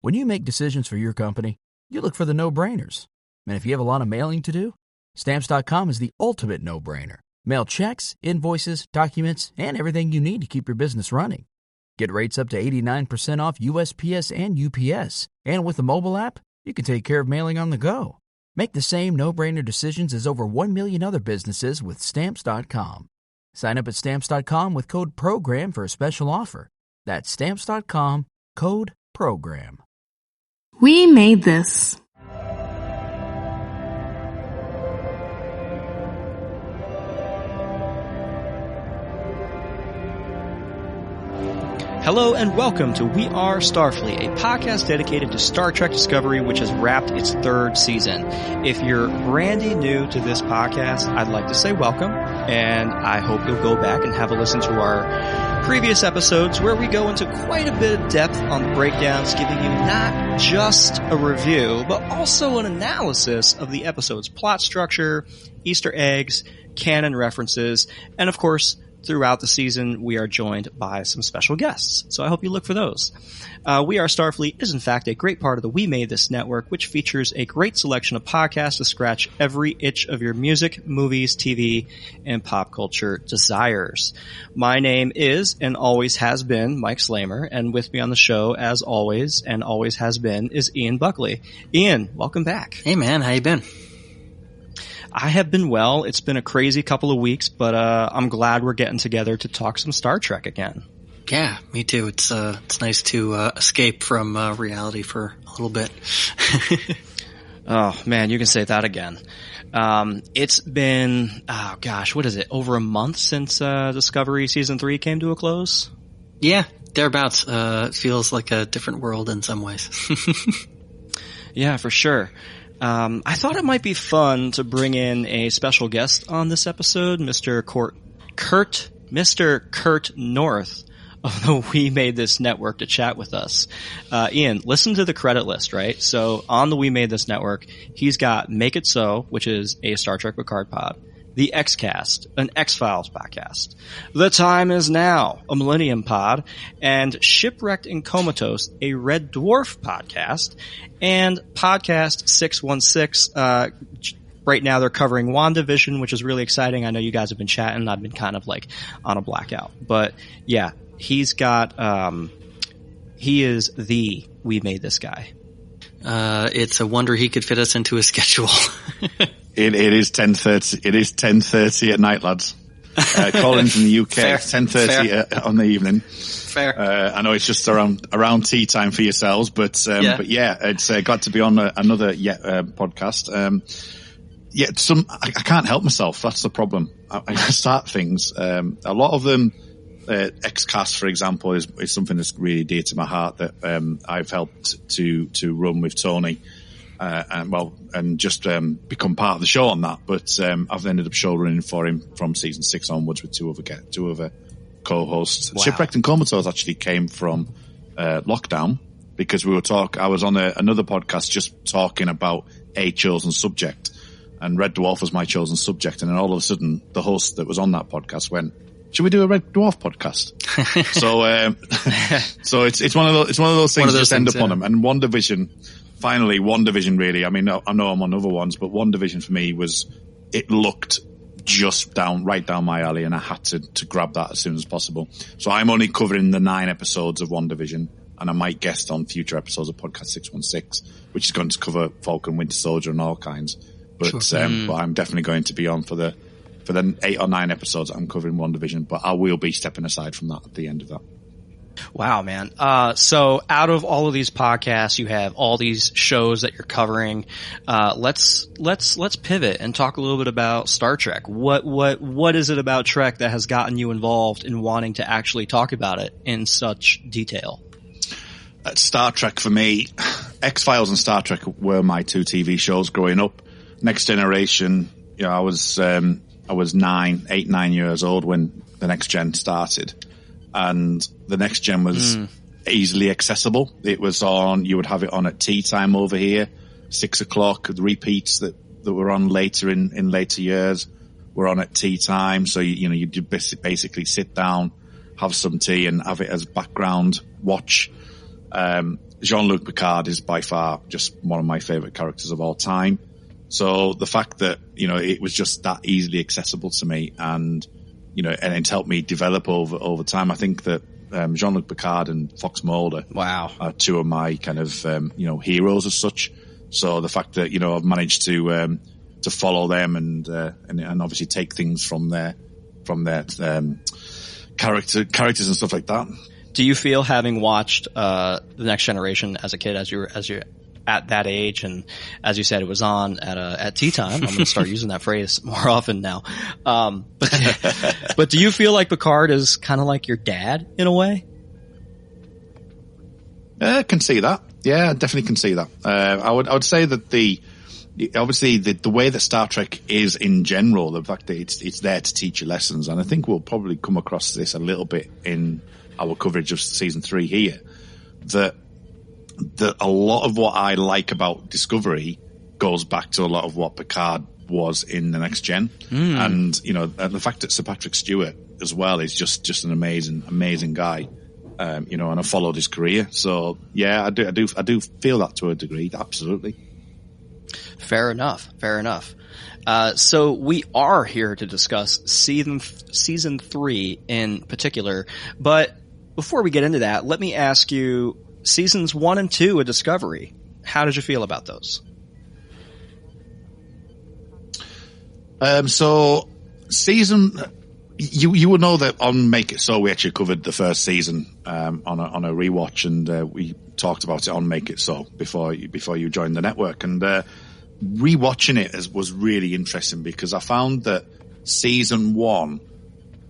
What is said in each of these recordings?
When you make decisions for your company, you look for the no-brainers. And if you have a lot of mailing to do, Stamps.com is the ultimate no-brainer. Mail checks, invoices, documents, and everything you need to keep your business running. Get rates up to 89% off USPS and UPS. And with the mobile app, you can take care of mailing on the go. Make the same no-brainer decisions as over 1 million other businesses with Stamps.com. Sign up at Stamps.com with code PROGRAM for a special offer. That's Stamps.com, code PROGRAM. We made this. Hello and welcome to We Are Starfleet, a podcast dedicated to Star Trek Discovery, which has wrapped its third season. If you're brandy new to this podcast, I'd like to say welcome, and I hope you'll go back and have a listen to our previous episodes where we go into quite a bit of depth on the breakdowns, giving you not just a review, but also an analysis of the episode's plot structure, Easter eggs, canon references, and of course, throughout the season, we are joined by some special guests, so I hope you look for those. We Are Starfleet is, in fact, a great part of the We Made This network, which features a great selection of podcasts to scratch every itch of your music, movies, TV, and pop culture desires. My name is, and always has been, Mike Slamer, and with me on the show, as always, and always has been, is Ian Buckley. Ian, welcome back. Hey, man. How you been? I have been well. It's been a crazy couple of weeks, but I'm glad we're getting together to talk some Star Trek again. Yeah, me too. It's nice to escape from reality for a little bit. Oh, man, you can say that again. It's been, oh gosh, what is it, over a month since Discovery Season 3 came to a close? Yeah, thereabouts. It feels like a different world in some ways. Yeah, for sure. I thought it might be fun to bring in a special guest on this episode, Mr. Kurt North of the We Made This network to chat with us. Ian, listen to the credit list, right? So on the We Made This network, he's got Make It So, which is a Star Trek Picard pod, The X-Cast, an X-Files podcast, The Time Is Now, a Millennium pod, and Shipwrecked Comatose, a Red Dwarf podcast, and Podcast 616. Right now they're covering WandaVision, which is really exciting. I know you guys have been chatting. I've been kind of like on a blackout. But yeah, he's got, he is the We Made This guy. It's a wonder he could fit us into his schedule. It is 10:30. It is 10:30 at night, lads. Calling from the UK. Fair. It's 10:30 on the evening. Fair. I know it's just around tea time for yourselves, but yeah, it's glad to be on another podcast. I can't help myself. That's the problem. I start things. A lot of them, X-Cast, for example, is something that's really dear to my heart that I've helped to run with Tony. And just become part of the show on that. But I've ended up showrunning for him from season 6 onwards with two other co-hosts. Wow. Shipwrecked Comatose actually came from lockdown because I was on another podcast just talking about a chosen subject, and Red Dwarf was my chosen subject. And then all of a sudden, the host that was on that podcast went, "Should we do a Red Dwarf podcast?" So it's one of those things that just end up on them. And WandaVision really, I mean, I know I'm on other ones, but WandaVision for me it looked just right down my alley, and I had to grab that as soon as possible. So I'm only covering the 9 episodes of WandaVision, and I might guest on future episodes of Podcast 616, which is going to cover Falcon, Winter Soldier and all kinds. But, sure. But I'm definitely going to be on for the 8 or 9 episodes I'm covering WandaVision, but I will be stepping aside from that at the end of that. Wow, man. So out of all of these podcasts, you have all these shows that you're covering. Let's pivot and talk a little bit about Star Trek. What is it about Trek that has gotten you involved in wanting to actually talk about it in such detail? Star Trek for me, X-Files and Star Trek were my 2 TV shows growing up. Next Generation, I was 9 years old when the Next Gen started. And the Next Gen was easily accessible. It was on, you would have it on at tea time over here, 6 o'clock. The repeats that were on later in later years were on at tea time. So, you basically sit down, have some tea and have it as background watch. Jean-Luc Picard is by far just one of my favorite characters of all time. So the fact that, it was just that easily accessible to me and it's helped me develop over time. I think that Jean-Luc Picard and Fox Mulder are two of my kind of, heroes as such. So the fact that, I've managed to follow them and obviously take things from their characters and stuff like that. Do you feel, having watched The Next Generation as a kid, as you're at that age, and as you said, it was on at tea time. I'm going to start using that phrase more often now. But do you feel like Picard is kind of like your dad in a way? I can see that. Yeah, I definitely can see that. I would say that obviously the way that Star Trek is in general, the fact that it's there to teach you lessons, and I think we'll probably come across this a little bit in our coverage of season 3 here, that a lot of what I like about Discovery goes back to a lot of what Picard was in The Next Gen. And the fact that Sir Patrick Stewart as well is just an amazing guy. And I followed his career. So yeah, I do feel that to a degree. Absolutely. Fair enough. So we are here to discuss season 3 in particular, but before we get into that, let me ask you, seasons 1 and 2 of Discovery, how did you feel about those? So you would know that on Make It So we actually covered the first season on a rewatch, and we talked about it on Make It So before you joined the network. And rewatching it was really interesting because I found that season 1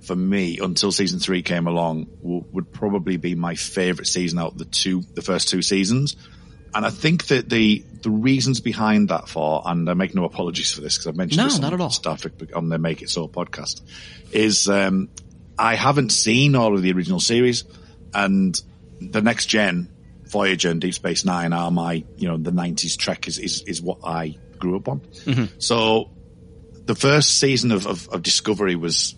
for me, until season 3 came along, would probably be my favorite season out of the first 2 seasons. And I think that the reasons behind that and I make no apologies for this because I've mentioned this not at all. Star Trek on the Make It So podcast, is I haven't seen all of the original series, and The Next Gen, Voyager and Deep Space Nine are my, the 90s Trek is what I grew up on. Mm-hmm. So the first season of Discovery was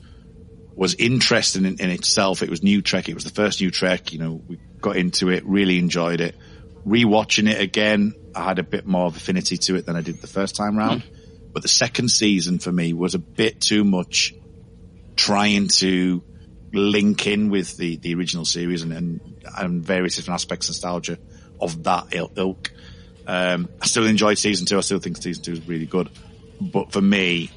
interesting in itself. It was new Trek. It was the first new Trek. We got into it, really enjoyed it. Rewatching it again, I had a bit more of affinity to it than I did the first time round. But the second season for me was a bit too much trying to link in with the original series and various different aspects of nostalgia of that ilk. I still enjoyed season 2. I still think season 2 is really good. But for me,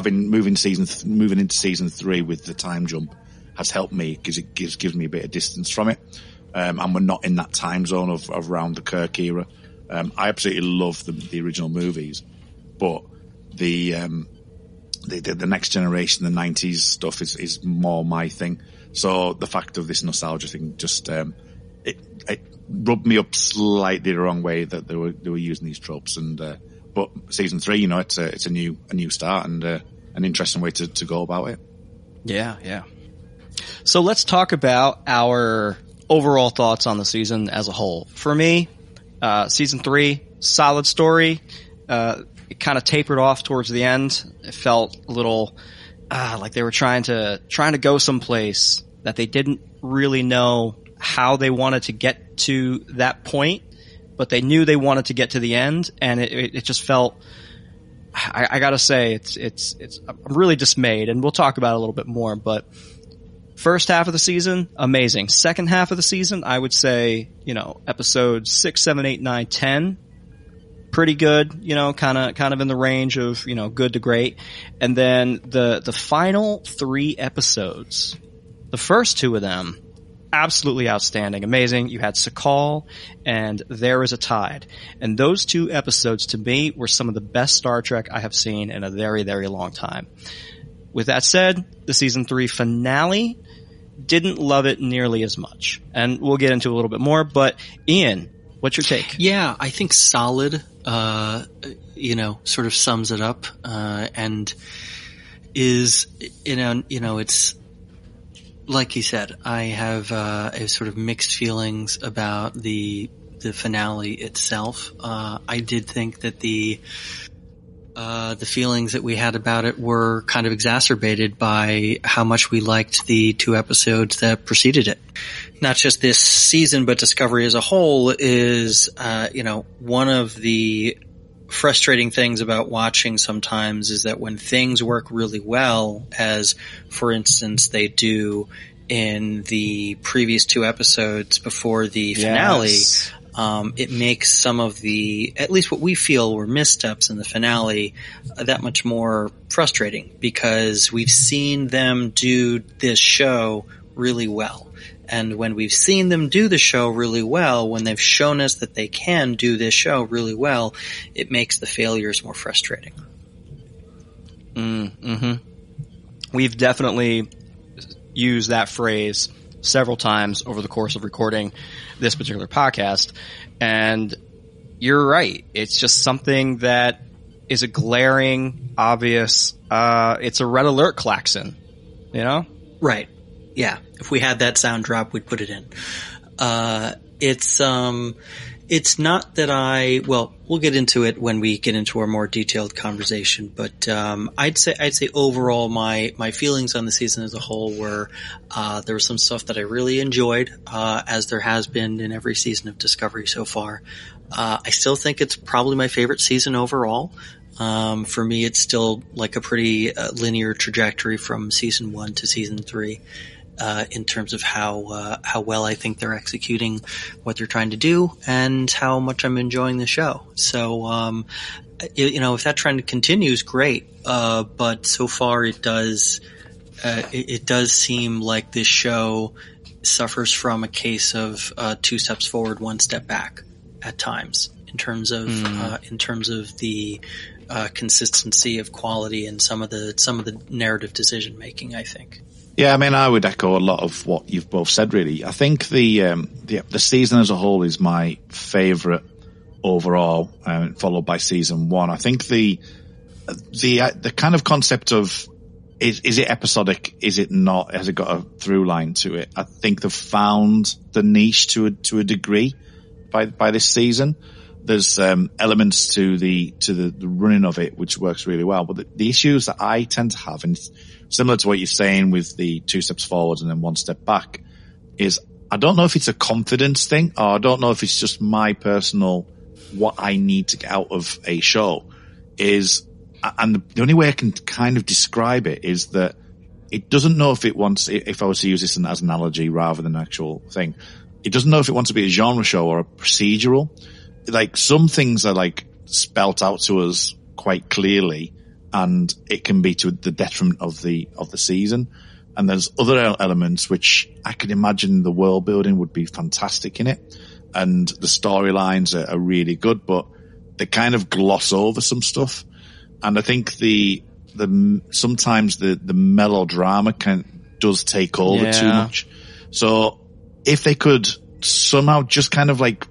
moving into season 3 with the time jump has helped me because it gives me a bit of distance from it. And we're not in that time zone of around the Kirk era. I absolutely love the original movies, but the Next Generation, the 90s stuff is more my thing. So the fact of this nostalgia thing just it rubbed me up slightly the wrong way that they were using these tropes. And but season 3, it's a new start and an interesting way to go about it. Yeah. So let's talk about our overall thoughts on the season as a whole. For me, season 3, solid story. It kind of tapered off towards the end. It felt a little like they were trying to go someplace that they didn't really know how they wanted to get to that point, but they knew they wanted to get to the end, and it just felt. I gotta say, it's. I'm really dismayed, and we'll talk about it a little bit more, but. First half of the season, amazing. Second half of the season, I would say, episodes 6, 7, 8, 9, 10, pretty good, kind of in the range of, good to great. And then the final 3 episodes, the first 2 of them, absolutely outstanding, amazing. You had Sakal and There Is a Tide. And those 2 episodes, to me, were some of the best Star Trek I have seen in a very, very long time. With that said, the season 3 finale, didn't love it nearly as much. And we'll get into a little bit more, but Ian, what's your take? Yeah, I think solid, sort of sums it up, and is, it's, like you said, I have, a sort of mixed feelings about the finale itself. I did think that the feelings that we had about it were kind of exacerbated by how much we liked the 2 episodes that preceded it. Not just this season, but Discovery as a whole is, one of the frustrating things about watching sometimes is that when things work really well, as for instance they do in the previous 2 episodes before the finale, yes. It makes some of the, at least what we feel were missteps in the finale, that much more frustrating, because we've seen them do this show really well. And when we've seen them do the show really well, when they've shown us that they can do this show really well, it makes the failures more frustrating. Mm-hmm. We've definitely used that phrase several times over the course of recording this particular podcast. And you're right. It's just something that is a glaring, obvious, it's a red alert klaxon, you know? Right. Yeah. If we had that sound drop, we'd put it in. It's not that we'll get into it when we get into our more detailed conversation, but, I'd say overall my feelings on the season as a whole were, there was some stuff that I really enjoyed, as there has been in every season of Discovery so far. I still think it's probably my favorite season overall. For me, it's still like a pretty linear trajectory from season 1 to season 3. In terms of how well I think they're executing what they're trying to do and how much I'm enjoying the show. So, if that trend continues, great. But so far it does seem like this show suffers from a case of, 2 steps forward, 1 step back at times in terms of the, consistency of quality and some of the narrative decision making, I think. Yeah, I mean, I would echo a lot of what you've both said, really. I think the season as a whole is my favourite overall, followed by season 1. I think the kind of concept of is it episodic, is it not, has it got a through line to it? I think they've found the niche to a degree by this season. There's elements to the running of it which works really well, but the issues that I tend to have, and similar to what you're saying with the 2 steps forward and then 1 step back, is I don't know if it's a confidence thing, or I don't know if it's just my personal what I need to get out of a show is, and the only way I can kind of describe it is that it doesn't know if it wants, if I was to use this as an analogy rather than an actual thing, it doesn't know if it wants to be a genre show or a procedural. Like, some things are like spelt out to us quite clearly, and it can be to the detriment of the season. And there's other elements which I could imagine the world building would be fantastic in it, and the storylines are really good, but they kind of gloss over some stuff. And I think sometimes the melodrama does take over too much. So if they could somehow just kind of like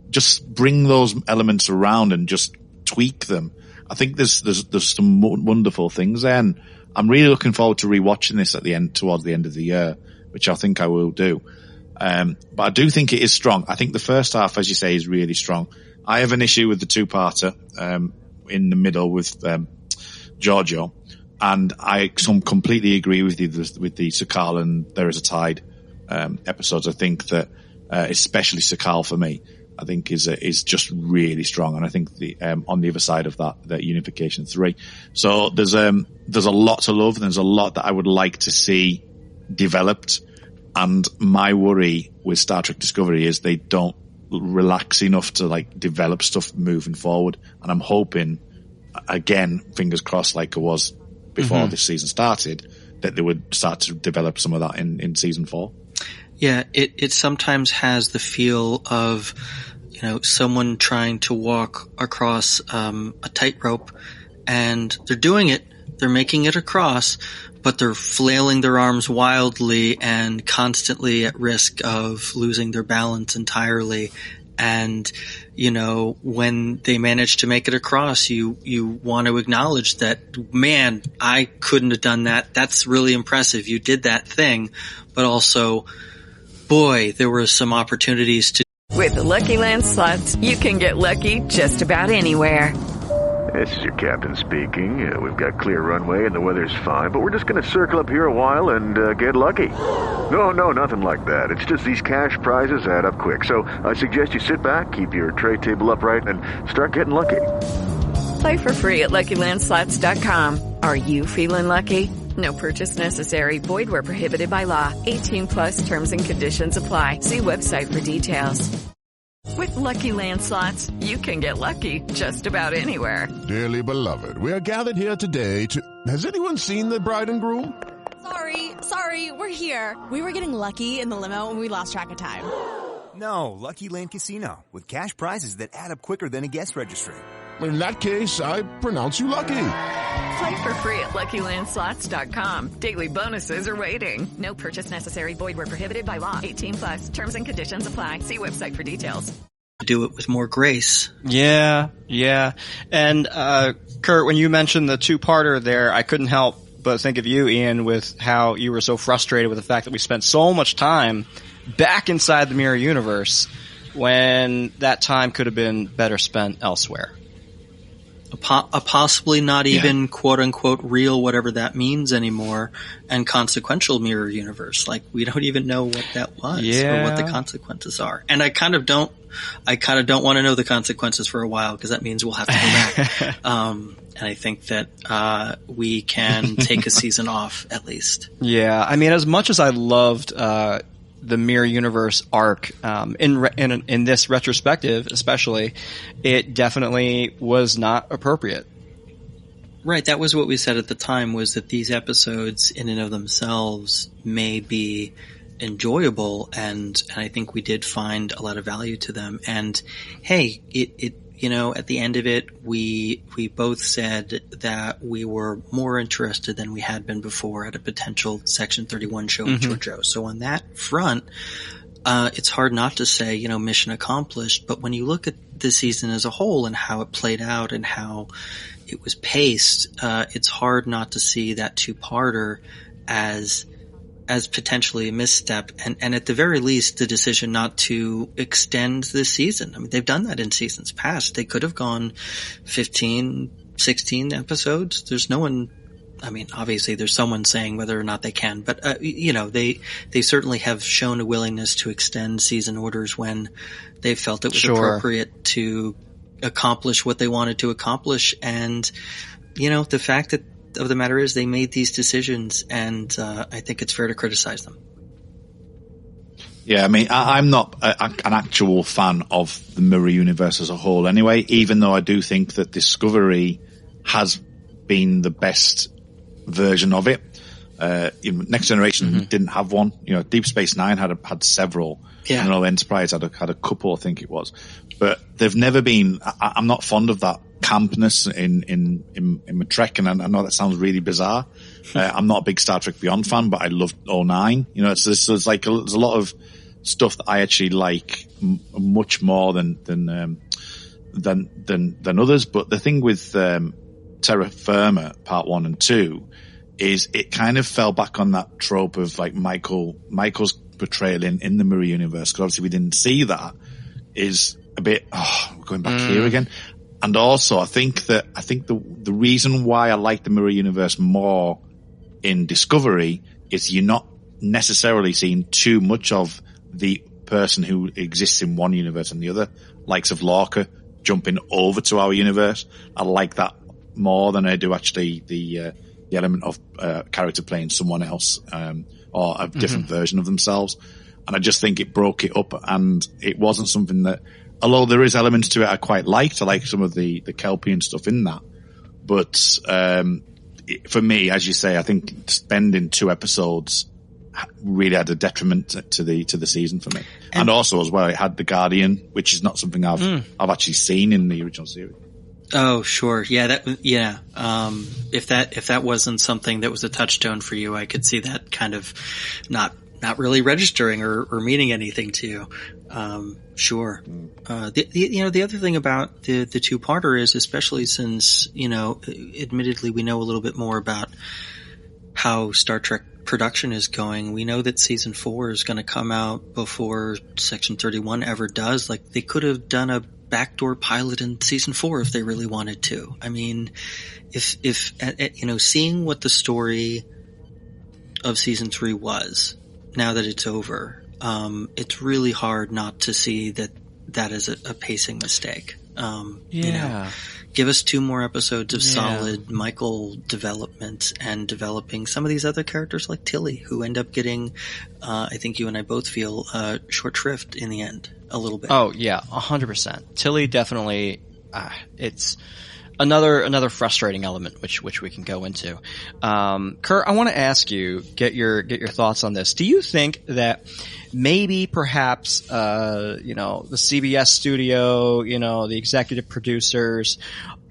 just bring those elements around and just tweak them, I think there's some wonderful things there, and I'm really looking forward to rewatching this towards the end of the year, which I think I will do. But I do think it is strong. I think the first half, as you say, is really strong. I have an issue with the 2-parter in the middle with Giorgio, and I completely agree with you with the Sakal and There Is a Tide episodes. I think that especially Sakal for me, I think is just really strong, and I think on the other side of that Unification 3. So there's a lot to love, and there's a lot that I would like to see developed. And my worry with Star Trek Discovery is they don't relax enough to like develop stuff moving forward. And I'm hoping, again, fingers crossed, like it was before this season started, that they would start to develop some of that in season 4. Yeah, it sometimes has the feel of, someone trying to walk across a tightrope, and they're doing it, they're making it across, but they're flailing their arms wildly and constantly at risk of losing their balance entirely. And, when they manage to make it across, you want to acknowledge that, man, I couldn't have done that. That's really impressive. You did that thing. But also, boy, there were some opportunities to. With the Lucky Land Slots, you can get lucky just about anywhere. This is your captain speaking. We've got clear runway and the weather's fine, but we're just going to circle up here a while and get lucky. No, nothing like that. It's just these cash prizes add up quick. So I suggest you sit back, keep your tray table upright, and start getting lucky. Play for free at LuckyLandSlots.com. Are you feeling lucky? No purchase necessary. Void where prohibited by law. 18 plus terms and conditions apply. See website for details. With Lucky Land Slots, you can get lucky just about anywhere. Dearly beloved, we are gathered here today to... Has anyone seen the bride and groom? Sorry, we're here. We were getting lucky in the limo and we lost track of time. No, Lucky Land Casino, with cash prizes that add up quicker than a guest registry. In that case, I pronounce you lucky. Play for free at LuckyLandSlots.com. Daily bonuses are waiting. No purchase necessary. Void where prohibited by law. 18 plus. Terms and conditions apply. See website for details. Do it with more grace. Yeah. And Kurt, when you mentioned the two-parter there, I couldn't help but think of you, Ian, with how you were so frustrated with the fact that we spent so much time back inside the mirror universe when that time could have been better spent elsewhere. A possibly not even quote-unquote real, whatever that means anymore, and consequential mirror universe. Like, we don't even know what that was or what the consequences are. And I kind of don't want to know the consequences for a while, because that means we'll have to go back. And I think that we can take a season off at least. Yeah, I mean, as much as I loved the mirror universe arc in this retrospective, especially, it definitely was not appropriate. Right, that was what we said at the time, was that these episodes in and of themselves may be enjoyable, and I think we did find a lot of value to them. And hey, it you know, at the end of it, we both said that we were more interested than we had been before at a potential Section 31 show with JoJo. So on that front, it's hard not to say, you know, mission accomplished. But when you look at the season as a whole and how it played out and how it was paced, it's hard not to see that two-parter as potentially a misstep, and at the very least, the decision not to extend this season. I mean, they've done that in seasons past. They could have gone 15, 16 episodes. There's no one, I mean, obviously there's someone saying whether or not they can, but, you know, they certainly have shown a willingness to extend season orders when they felt it was appropriate to accomplish what they wanted to accomplish. And, you know, the fact of the matter is they made these decisions, and I think it's fair to criticize them. Yeah, I mean, I'm not an actual fan of the mirror universe as a whole anyway, even though I do think that Discovery has been the best version of it. Next Generation didn't have one. You know, Deep Space Nine had several. Yeah. I know Enterprise had a couple, I think it was. But they've never been, I'm not fond of that campness in Trek, and I know that sounds really bizarre. I'm not a big Star Trek Beyond fan, but I loved 09. You know, it's like there's a lot of stuff that I actually like much more than others. But the thing with Terra Firma Part 1 and 2 is it kind of fell back on that trope of like Michael's portrayal in the mirror universe, because obviously we didn't see that, is a bit we're going back here again. And also, I think the reason why I like the mirror universe more in Discovery is you're not necessarily seeing too much of the person who exists in one universe and the other, likes of Lorca jumping over to our universe. I like that more than I do actually the element of character playing someone else or a different version of themselves. And I just think it broke it up, and it wasn't something that, although there is elements to it I quite liked. I like some of the Kelpian stuff in that. But for me, as you say, I think spending 2 episodes really had a detriment to the season for me. And also as well, it had the Guardian, which is not something I've actually seen in the original series. Oh, sure. Yeah, if that wasn't something that was a touchstone for you, I could see that kind of not really registering or meaning anything to you. Sure. The other thing about the two-parter is, especially since, you know, admittedly we know a little bit more about how Star Trek production is going. We know that season 4 is going to come out before Section 31 ever does. Like, they could have done backdoor pilot in season 4 if they really wanted to. I mean, if seeing what the story of season 3 was, now that it's over, it's really hard not to see that is a pacing mistake. Give us 2 more episodes of solid Michael development and developing some of these other characters like Tilly, who end up getting, I think you and I both feel, short shrift in the end a little bit. Oh yeah, 100%. Tilly definitely, it's another frustrating element which we can go into. Kurt, I want to ask you, get your thoughts on this. Do you think that maybe perhaps the CBS studio, the executive producers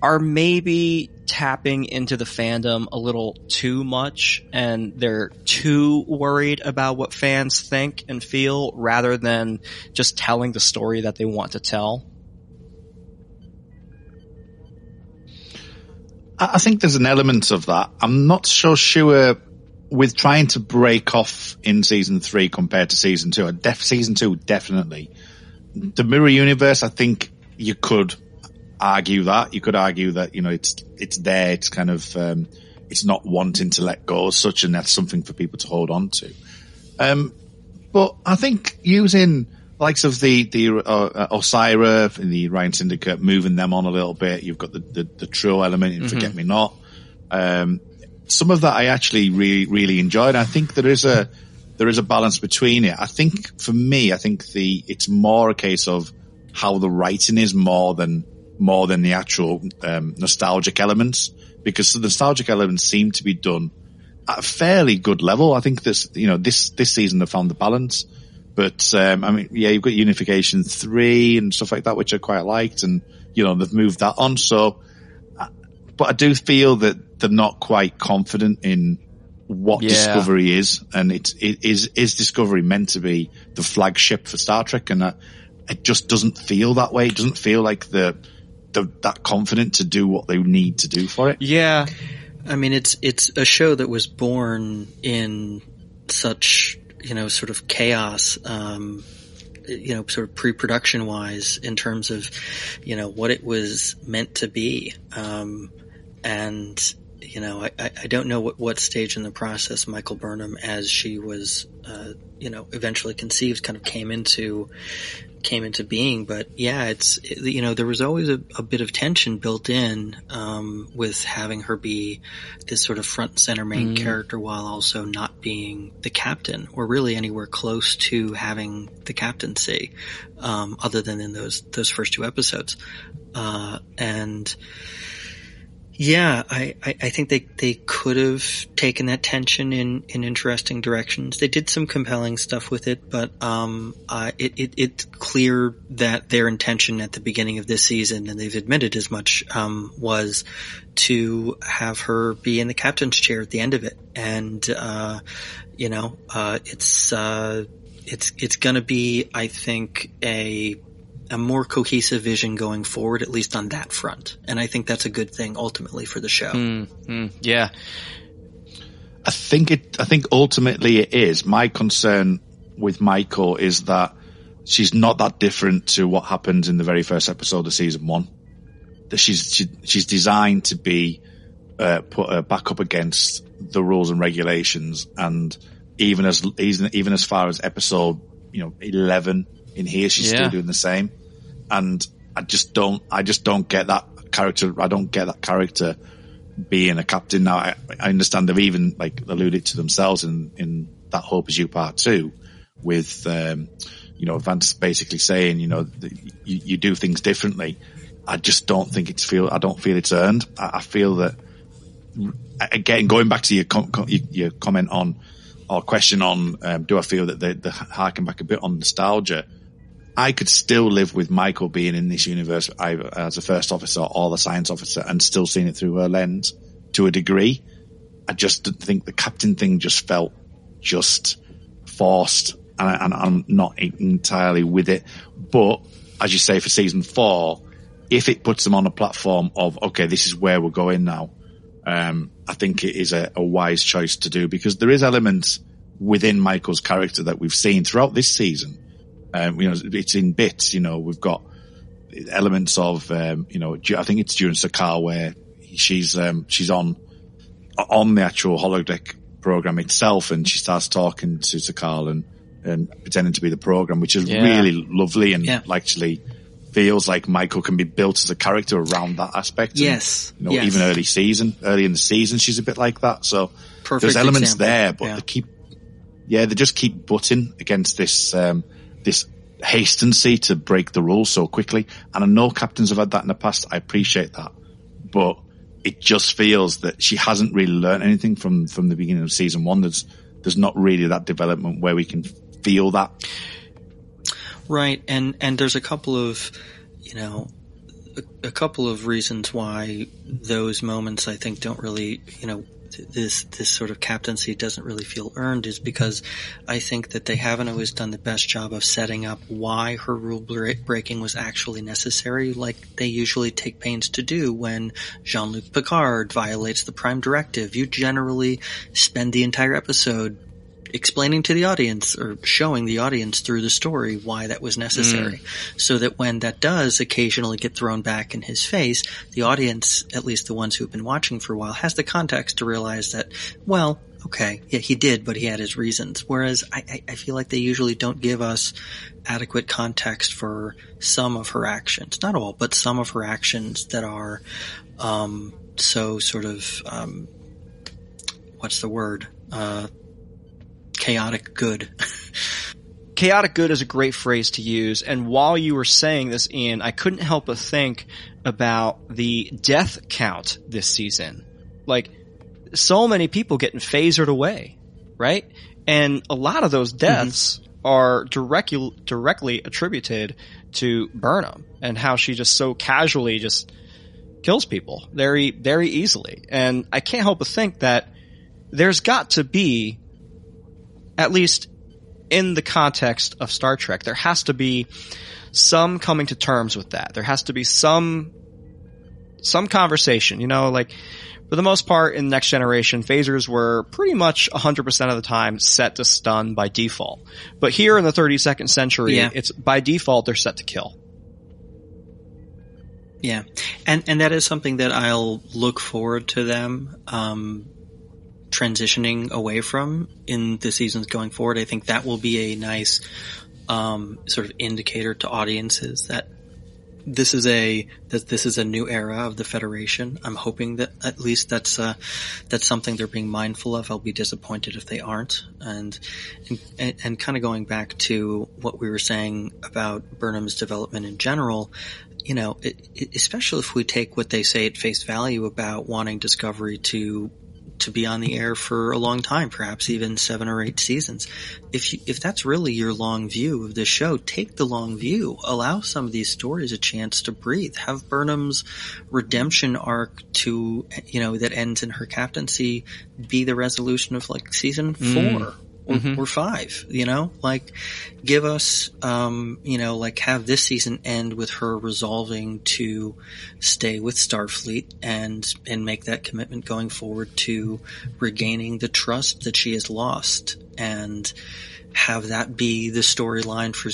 are maybe tapping into the fandom a little too much, and they're too worried about what fans think and feel rather than just telling the story that they want to tell? I think there's an element of that. I'm not so sure with trying to break off in season 3 compared to season 2. Season 2, definitely. The mirror universe, I think you could argue that. You could argue that, it's there. It's kind of, it's not wanting to let go as such, and that's something for people to hold on to. But I think using likes of the Osira, the Ryan Syndicate, moving them on a little bit. You've got the True element in Forget Me Not. Some of that I actually really, really enjoyed. I think there is a balance between it. I think for me, it's more a case of how the writing is more than the actual nostalgic elements, because the nostalgic elements seem to be done at a fairly good level. I think this season they found the balance. But, you've got Unification 3 and stuff like that, which I quite liked, and, they've moved that on. So, but I do feel that they're not quite confident in what Discovery is, and is Discovery meant to be the flagship for Star Trek? And it just doesn't feel that way. It doesn't feel like they're that confident to do what they need to do for it. Yeah. I mean, it's a show that was born in such, sort of chaos, sort of pre-production wise in terms of, what it was meant to be. And, I don't know what stage in the process Michael Burnham, as she was, eventually conceived, kind of came into being. But yeah, there was always a bit of tension built in, with having her be this sort of front and center main character while also not being the captain, or really anywhere close to having the captaincy, other than in those first 2 episodes. And yeah, I think they could have taken that tension in interesting directions. They did some compelling stuff with it, but it's clear that their intention at the beginning of this season, and they've admitted as much, was to have her be in the captain's chair at the end of it. And it's going to be, I think, a more cohesive vision going forward, at least on that front. And I think that's a good thing ultimately for the show. Yeah. I think ultimately it is. My concern with Michael is that she's not that different to what happened in the very first episode of season 1. That she's designed to be put back up against the rules and regulations, and even as far as episode 11 in here, she's still doing the same. And I just don't get that character. I don't get that character being a captain. Now I understand they've even alluded to themselves in That Hope Is You Part 2 with Vance basically saying you do things differently. I just don't think I don't feel it's earned. I feel that, again, going back to your comment on, or question on, do I feel that they harken back a bit on nostalgia? I could still live with Michael being in this universe either as a first officer or the science officer and still seeing it through her lens to a degree. I just think the captain thing just felt just forced, and I'm not entirely with it. But as you say, for season 4, if it puts them on a platform of, okay, this is where we're going now, I think it is a wise choice to do, because there is elements within Michael's character that we've seen throughout this season. It's in bits. We've got elements of, I think it's during Sakar where she's on the actual holodeck program itself, and she starts talking to Sakar and pretending to be the program, which is really lovely and actually feels like Michael can be built as a character around that aspect. Yes. And, even early in the season, she's a bit like that. So there's elements there, but they just keep butting against this hastency to break the rules so quickly. And I know captains have had that in the past. I appreciate that, but it just feels that she hasn't really learned anything from the beginning of season one. There's not really that development where we can feel that. Right. And there's a couple of, a couple of reasons why those moments I think don't really, this sort of captaincy doesn't really feel earned, is because I think that they haven't always done the best job of setting up why her rule breaking was actually necessary, like they usually take pains to do when Jean-Luc Picard violates the Prime Directive. You generally spend the entire episode explaining to the audience or showing the audience through the story why that was necessary, so that when that does occasionally get thrown back in his face, the audience, at least the ones who've been watching for a while, has the context to realize that, well, okay, yeah, he did, but he had his reasons. Whereas I feel like they usually don't give us adequate context for some of her actions. Not all, but some of her actions that are so sort of what's the word? Chaotic good. Chaotic good is a great phrase to use. And while you were saying this, Ian, I couldn't help but think about the death count this season. Like, so many people getting phasered away, right? And a lot of those deaths are directly attributed to Burnham and how she just so casually just kills people very, very easily. And I can't help but think that there's got to be, at least in the context of Star Trek, there has to be some coming to terms with that. There has to be some conversation, like for the most part in Next Generation, phasers were pretty much 100% of the time set to stun by default. But here in the 32nd century, it's by default, they're set to kill. Yeah. And that is something that I'll look forward to them, transitioning away from in the seasons going forward. I think that will be a nice sort of indicator to audiences that this is a new era of the Federation. I'm hoping that at least that's something they're being mindful of. I'll be disappointed if they aren't. And kind of going back to what we were saying about Burnham's development in general, especially if we take what they say at face value about wanting Discovery to be on the air for a long time, perhaps even 7 or 8 seasons. If that's really your long view of the show, take the long view. Allow some of these stories a chance to breathe. Have Burnham's redemption arc that ends in her captaincy be the resolution of like season 4 or 5, give us, have this season end with her resolving to stay with Starfleet and make that commitment going forward to regaining the trust that she has lost, and have that be the storyline for,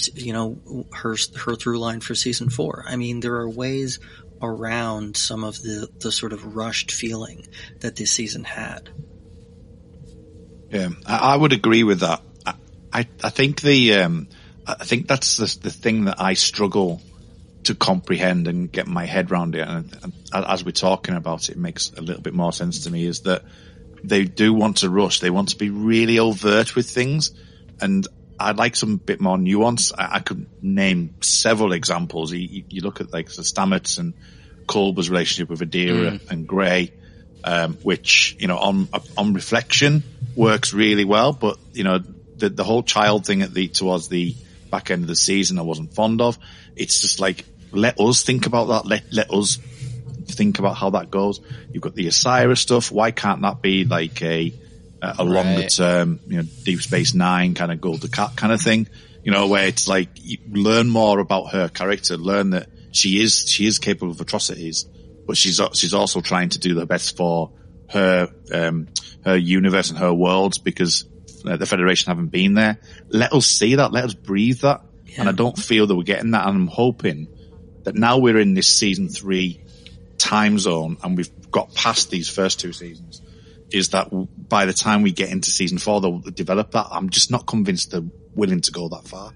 her through line for season 4. I mean, there are ways around some of the sort of rushed feeling that this season had. Yeah, I would agree with that. I think I think that's the thing that I struggle to comprehend and get my head around it. And as we're talking about it, it makes a little bit more sense to me, is that they do want to rush. They want to be really overt with things. And I'd like some bit more nuance. I could name several examples. You look at like the Stamets and Culber's relationship with Adira and Gray, which, on reflection works really well. But, the whole child thing towards the back end of the season, I wasn't fond of. It's just like, let us think about that. Let us think about how that goes. You've got the Osira stuff. Why can't that be like a longer term, Deep Space Nine kind of Golden Cat kind of thing? Where it's like, you learn more about her character, learn that she is capable of atrocities, but she's also trying to do the best for her universe and her worlds, because the Federation haven't been there. Let us see that. Let us breathe that. Yeah. And I don't feel that we're getting that. And I'm hoping that now we're in this season 3 time zone and we've got past these first 2 seasons, is that by the time we get into season 4, they'll develop that. I'm just not convinced they're willing to go that far.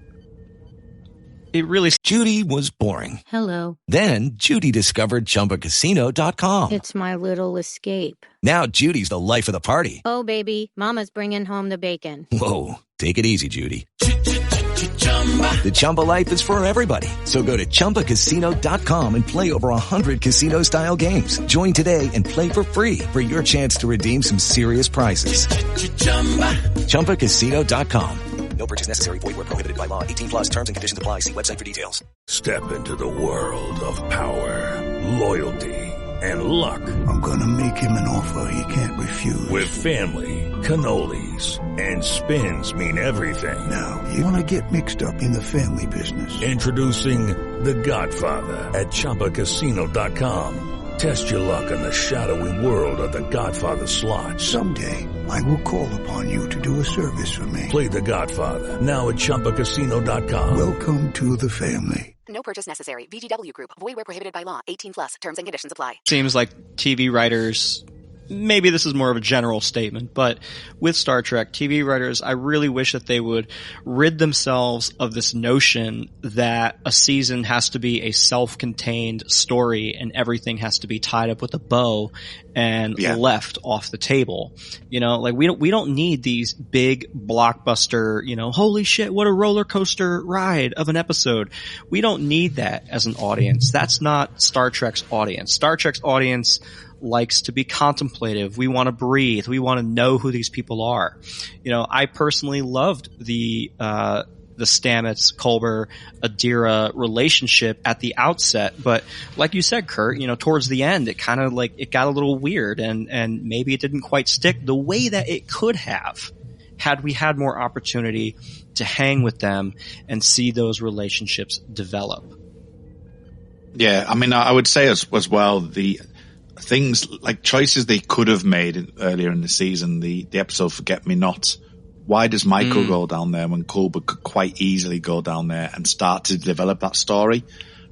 Judy was boring. Hello. Then Judy discovered ChumbaCasino.com. It's my little escape. Now Judy's the life of the party. Oh, baby, mama's bringing home the bacon. Whoa, take it easy, Judy. The Chumba life is for everybody. So go to ChumbaCasino.com and play over 100 casino-style games. Join today and play for free for your chance to redeem some serious prizes. ChumbaCasino.com. No purchase necessary. Void where prohibited by law. 18+ terms and conditions apply. See website for details. Step into the world of power, loyalty, and luck. I'm gonna make him an offer he can't refuse. With family, cannolis, and spins mean everything. Now, you wanna get mixed up in the family business. Introducing The Godfather at ChumbaCasino.com. Test your luck in the shadowy world of The Godfather slot. Someday, I will call upon you to do a service for me. Play The Godfather, now at ChumbaCasino.com. Welcome to the family. No purchase necessary. VGW Group. Void where prohibited by law. 18+. Terms and conditions apply. Seems like TV writers, maybe this is more of a general statement, but with Star Trek, TV writers, I really wish that they would rid themselves of this notion that a season has to be a self-contained story and everything has to be tied up with a bow and left off the table. You know, like we don't need these big blockbuster, you know, holy shit, what a roller coaster ride of an episode. We don't need that as an audience. That's not Star Trek's audience. Star Trek's audience likes to be contemplative. We want to breathe. We want to know who these people are. You know, I personally loved the Stamets, Culber, Adira relationship at the outset, but like you said, Kurt, you know, towards the end, it kind of like, it got a little weird and maybe it didn't quite stick the way that it could have had we had more opportunity to hang with them and see those relationships develop. Yeah. I mean, I would say as well, the things like choices they could have made earlier in the season, the episode Forget Me Not. Why does Michael go down there when Culber could quite easily go down there and start to develop that story?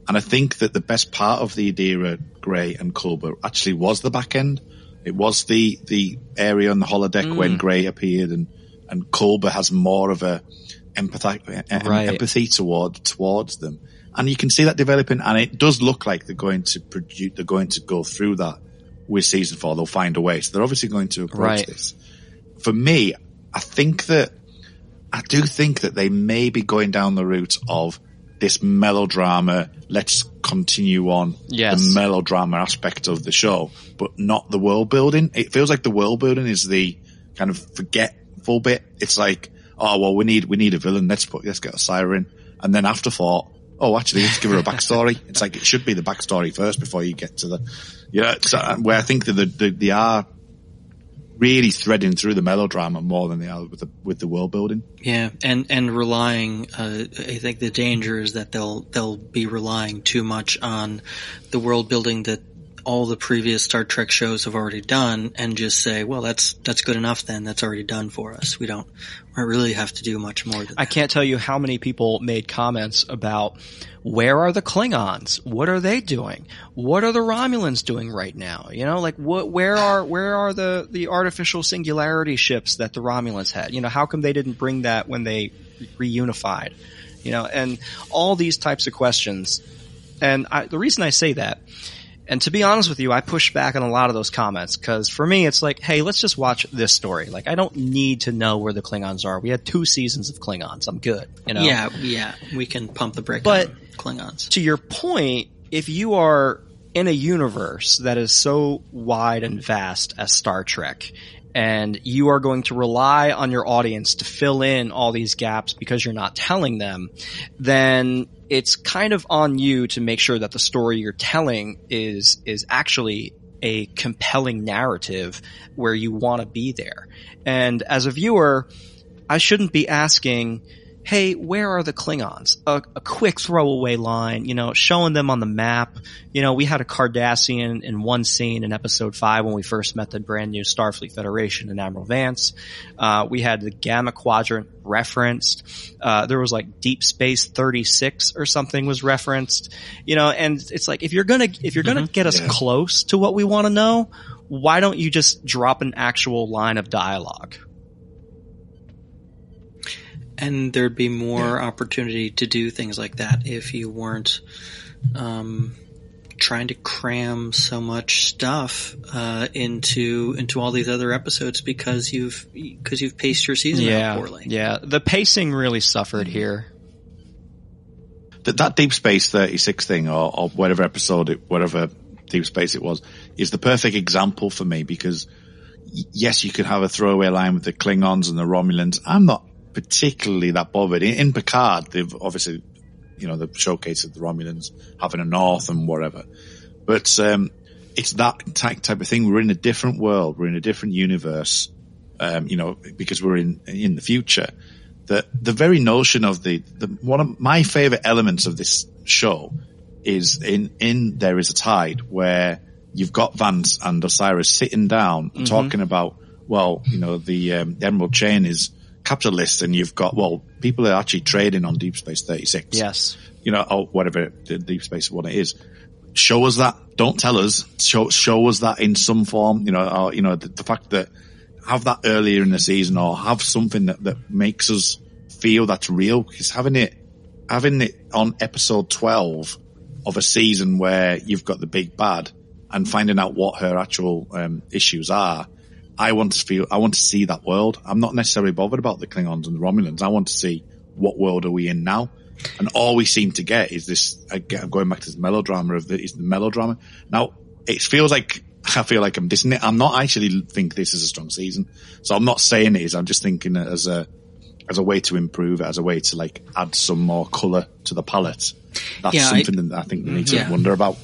And I think that the best part of the Adira, Gray and Culber actually was the back end. It was the area on the holodeck when Gray appeared and Culber has more of a empathy towards them. And you can see that developing, and it does look like they're going to go through that with season 4. They'll find a way. So they're obviously going to approach this. For me, I do think that they may be going down the route of this melodrama. Let's continue on the melodrama aspect of the show, but not the world building. It feels like the world building is the kind of forgetful bit. It's like, oh, well, we need a villain. Let's get a siren. And then afterthought, oh, actually, let's give her a backstory. It's like it should be the backstory first before you get to the, where I think that they are really threading through the melodrama more than they are with the world building. Yeah, and relying. I think the danger is that they'll be relying too much on the world building that all the previous Star Trek shows have already done, and just say, well, that's good enough. Then that's already done for us. We don't really have to do much more than that. I can't tell you how many people made comments about where are the Klingons? What are they doing? What are the Romulans doing right now? You know, like where are the artificial singularity ships that the Romulans had? You know, how come they didn't bring that when they reunified? You know, and all these types of questions. And the reason I say that, and to be honest with you, I push back on a lot of those comments because for me, it's like, hey, let's just watch this story. Like, I don't need to know where the Klingons are. We had 2 seasons of Klingons. I'm good. You know? Yeah. We can pump the brake on Klingons. To your point, if you are in a universe that is so wide and vast as Star Trek, and you are going to rely on your audience to fill in all these gaps because you're not telling them, then it's kind of on you to make sure that the story you're telling is actually a compelling narrative where you want to be there. And as a viewer, I shouldn't be asking, hey, where are the Klingons? A quick throwaway line, showing them on the map. We had a Cardassian in one scene in episode 5 when we first met the brand new Starfleet Federation and Admiral Vance. We had the Gamma Quadrant referenced. There was like Deep Space 36 or something was referenced, and it's like, if you're going to get us close to what we want to know, why don't you just drop an actual line of dialogue? And there'd be more opportunity to do things like that if you weren't trying to cram so much stuff into all these other episodes because you've paced your season out poorly. Yeah, the pacing really suffered here. That Deep Space 36 thing, or whatever Deep Space it was, is the perfect example for me because yes, you could have a throwaway line with the Klingons and the Romulans. I'm not particularly that bothered. In Picard, they've obviously, the showcase of the Romulans having a North and whatever. But it's that type of thing. We're in a different world. We're in a different universe, because we're in the future. The very notion of one of my favorite elements of this show is in There Is a Tide, where you've got Vance and Osiris sitting down and talking about, the Emerald Chain is capitalist, and you've got, people are actually trading on Deep Space 36. Yes. Or whatever the Deep Space one it is. Show us that. Don't tell us. Show us that in some form, the fact that have that earlier in the season, or have something that makes us feel that's real, because having it on episode 12 of a season where you've got the big bad and finding out what her actual issues are, I want to see that world. I'm not necessarily bothered about the Klingons and the Romulans. I want to see what world are we in now. And all we seem to get is this, again, going back to this melodrama is the melodrama. Now, I feel like I'm dissing it. I'm not actually think this is a strong season. So I'm not saying it is. I'm just thinking it as a way to improve it, as a way to add some more colour to the palette. That's something that I think we need to wonder about.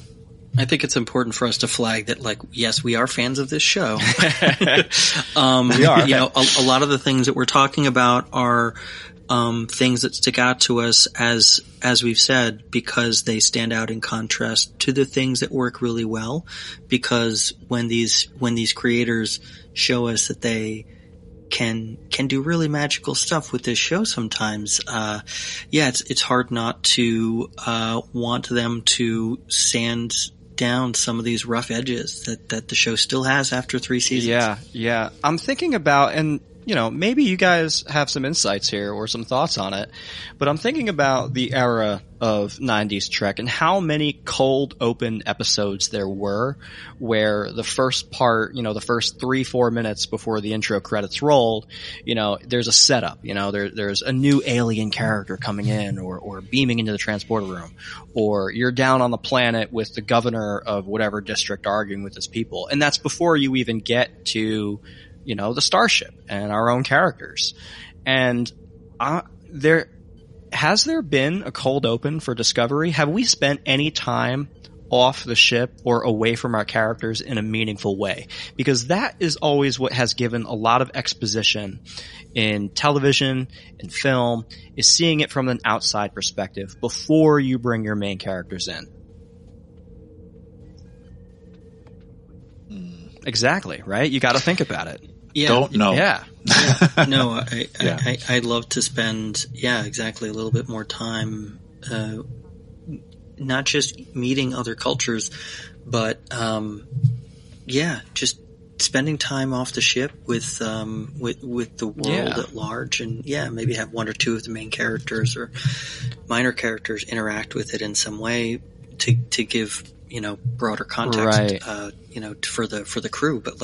I think it's important for us to flag that, yes, we are fans of this show. We are. A lot of the things that we're talking about are things that stick out to us, as we've said, because they stand out in contrast to the things that work really well. Because when these creators show us that they can do really magical stuff with this show sometimes, it's hard not to want them to sand down some of these rough edges that the show still has after 3 seasons. Yeah. I'm thinking about, and maybe you guys have some insights here or some thoughts on it, but I'm thinking about the era of 90s Trek and how many cold open episodes there were, where the first part, the first 3-4 minutes before the intro credits rolled, there's a setup, there's a new alien character coming in or beaming into the transporter room, or you're down on the planet with the governor of whatever district arguing with his people. And that's before you even get to the starship and our own characters. And has there been a cold open for Discovery? Have we spent any time off the ship or away from our characters in a meaningful way? Because that is always what has given a lot of exposition in television and film, is seeing it from an outside perspective before you bring your main characters in. Exactly, right? You got to think about it. Yeah. Don't know. Yeah. No, I'd love to spend, exactly, a little bit more time, not just meeting other cultures, but, just spending time off the ship with the world at large, and maybe have one or two of the main characters or minor characters interact with it in some way to give broader context, right. for the crew. But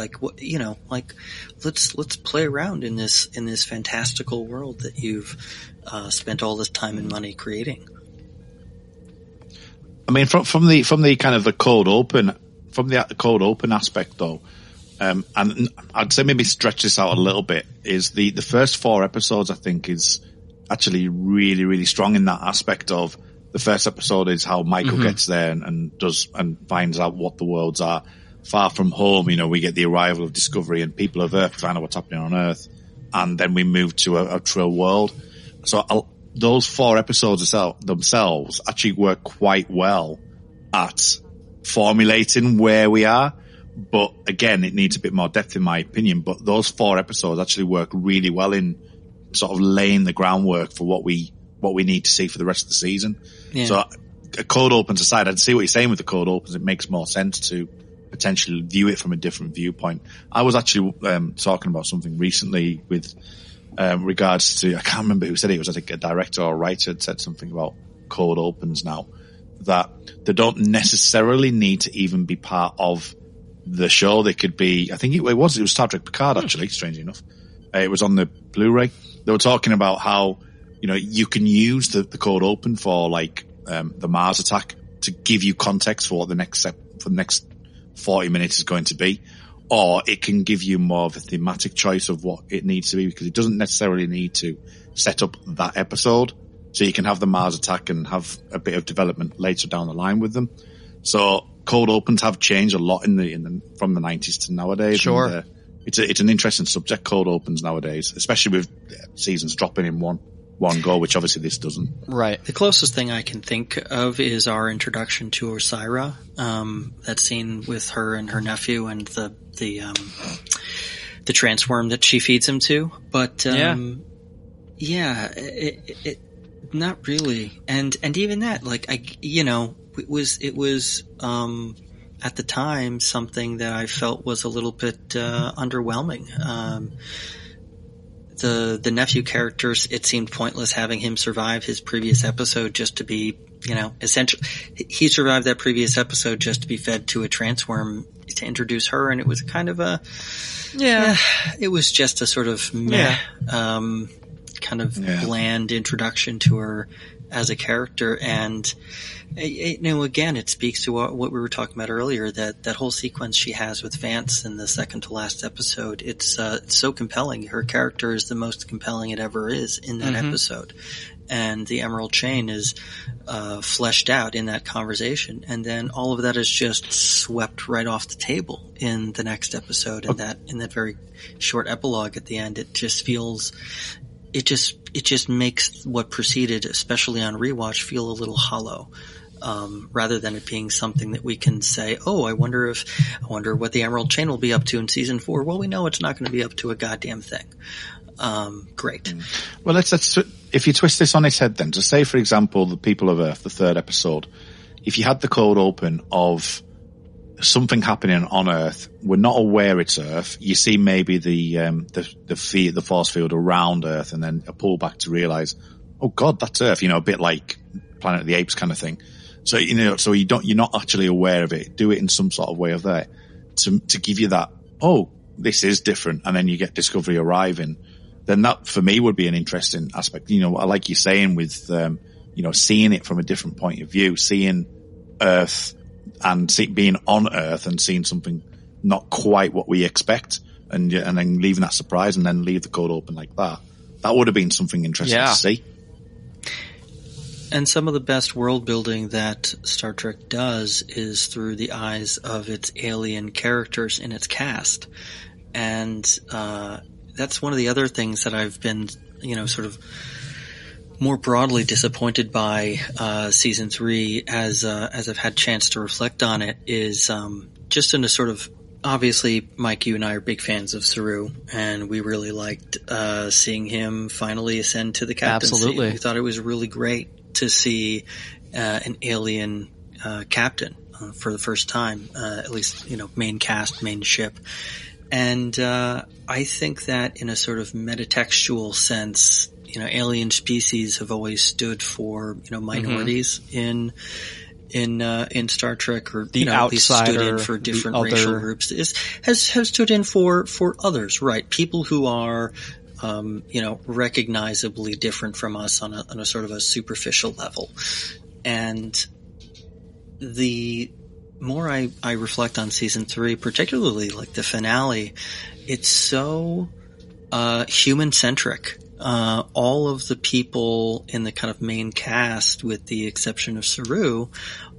let's play around in this fantastical world that you've spent all this time and money creating. I mean, from the kind of the cold open aspect though, and I'd say maybe stretch this out a little bit, is the first 4 episodes I think is actually really, really strong in that aspect of. The first episode is how Michael gets there and finds out what the worlds are. Far from home, we get the arrival of Discovery and people of Earth find out what's happening on Earth, and then we move to a trill world. So those 4 episodes themselves actually work quite well at formulating where we are. But again, it needs a bit more depth in my opinion. But those 4 episodes actually work really well in sort of laying the groundwork for what we need to see for the rest of the season. Yeah. So a cold opens aside, I'd see what you're saying with the cold opens. It makes more sense to potentially view it from a different viewpoint. I was actually talking about something recently with regards to, I can't remember who said it. It was, I think, a director or a writer had said something about cold opens now, that they don't necessarily need to even be part of the show. They could be, I think it was Star Trek Picard, actually, strangely enough. It was on the Blu-ray. They were talking about how, you can use the cold open for like the Mars attack to give you context for what the next 40 minutes is going to be, or it can give you more of a thematic choice of what it needs to be, because it doesn't necessarily need to set up that episode. So you can have the Mars attack and have a bit of development later down the line with them. So cold opens have changed a lot from the 90s to nowadays. Sure. And, it's an interesting subject, cold opens nowadays, especially with seasons dropping in one go, which obviously this doesn't. Right. The closest thing I can think of is our introduction to Osira. That scene with her and her nephew and the transworm that she feeds him to. But it not really. And even that, like, it was at the time something that I felt was a little bit underwhelming. The nephew characters, it seemed pointless having him survive his previous episode just to be, essentially, he survived that previous episode just to be fed to a transworm to introduce her, and it was kind of it was just a sort of bland introduction to her as a character. And again, it speaks to what we were talking about earlier, that whole sequence she has with Vance in the second to last episode. It's so compelling. Her character is the most compelling it ever is in that episode. And the Emerald Chain is fleshed out in that conversation. And then all of that is just swept right off the table in the next episode. And in that very short epilogue at the end, it just feels, it just makes what preceded, especially on rewatch, feel a little hollow. Rather than it being something that we can say, oh, I wonder what the Emerald Chain will be up to in season 4. Well, we know it's not going to be up to a goddamn thing. Great. Well, let's if you twist this on its head then, to say, for example, the People of Earth, the 3rd episode, if you had the cold open of something happening on Earth, we're not aware it's Earth, you see maybe the force field around Earth, and then a pullback to realize, oh God, that's Earth, a bit like Planet of the Apes kind of thing. So, you're not actually aware of it. Do it in some sort of way of there to give you that, oh, this is different. And then you get Discovery arriving. Then that for me would be an interesting aspect. I like you saying with, seeing it from a different point of view, seeing Earth and being on Earth and seeing something not quite what we expect, and then leaving that surprise and then leave the code open like that. That would have been something interesting to see. And some of the best world building that Star Trek does is through the eyes of its alien characters in its cast. And that's one of the other things that I've been, sort of more broadly disappointed by season 3 as I've had a chance to reflect on it, is just in a sort of, obviously, Mike, you and I are big fans of Saru, and we really liked seeing him finally ascend to the captaincy. Absolutely. We thought it was really great to see an alien captain for the first time, at least, main cast, main ship. And I think that in a sort of metatextual sense, alien species have always stood for, minorities in Star Trek, or the at least outsider, stood in for different racial groups. Has stood in for others, right? People who are recognizably different from us on a sort of a superficial level. And the more I reflect on season 3, particularly like the finale, it's so human centric. All of the people in the kind of main cast, with the exception of Saru,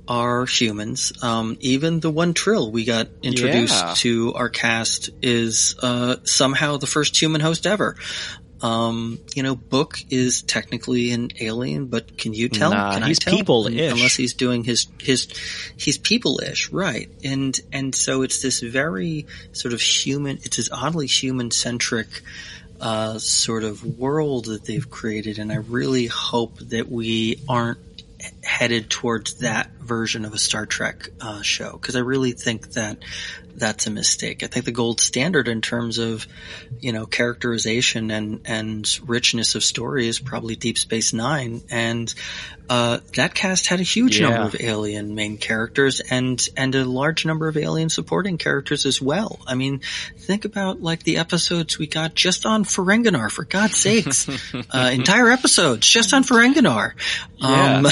are humans. Even the one Trill we got introduced to our cast is somehow the first human host ever. Book is technically an alien, but can you tell? Nah, can he's I tell? people-ish. Unless he's doing he's people-ish, right? And so it's this very sort of human. It's this oddly human-centric sort of world that they've created, and I really hope that we aren't headed towards that version of a Star Trek show, because I really think that that's a mistake. I think the gold standard in terms of, characterization and richness of story is probably Deep Space Nine, and that cast had a huge number of alien main characters and a large number of alien supporting characters as well. I mean, think about like the episodes we got just on Ferenginar, for God's sakes. Entire episodes just on Ferenginar. I'm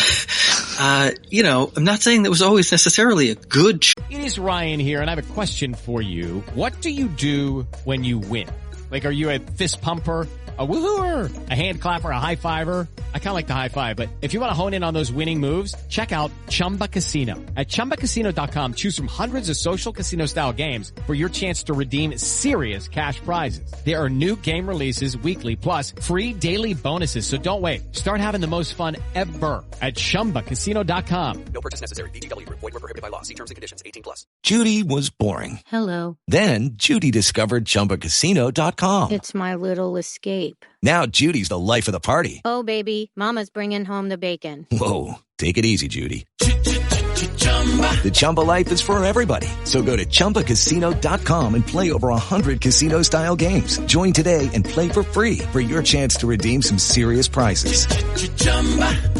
not saying that was always necessarily a good It is Ryan here, and I have a question for you. What do you do when you win? Like, are you a fist pumper, a woohooer, a hand clapper, a high fiver? I kind of like the high five, but if you want to hone in on those winning moves, check out Chumba Casino. At ChumbaCasino.com, choose from hundreds of social casino-style games for your chance to redeem serious cash prizes. There are new game releases weekly, plus free daily bonuses. So don't wait. Start having the most fun ever at ChumbaCasino.com. No purchase necessary. VGW Group. Void where prohibited by law. See terms and conditions. 18+. Judy was boring. Hello. Then Judy discovered ChumbaCasino.com. It's my little escape. Now Judy's the life of the party. Oh, baby, mama's bringing home the bacon. Whoa, take it easy, Judy. The Chumba life is for everybody. So go to ChumbaCasino.com and play over 100 casino-style games. Join today and play for free for your chance to redeem some serious prizes.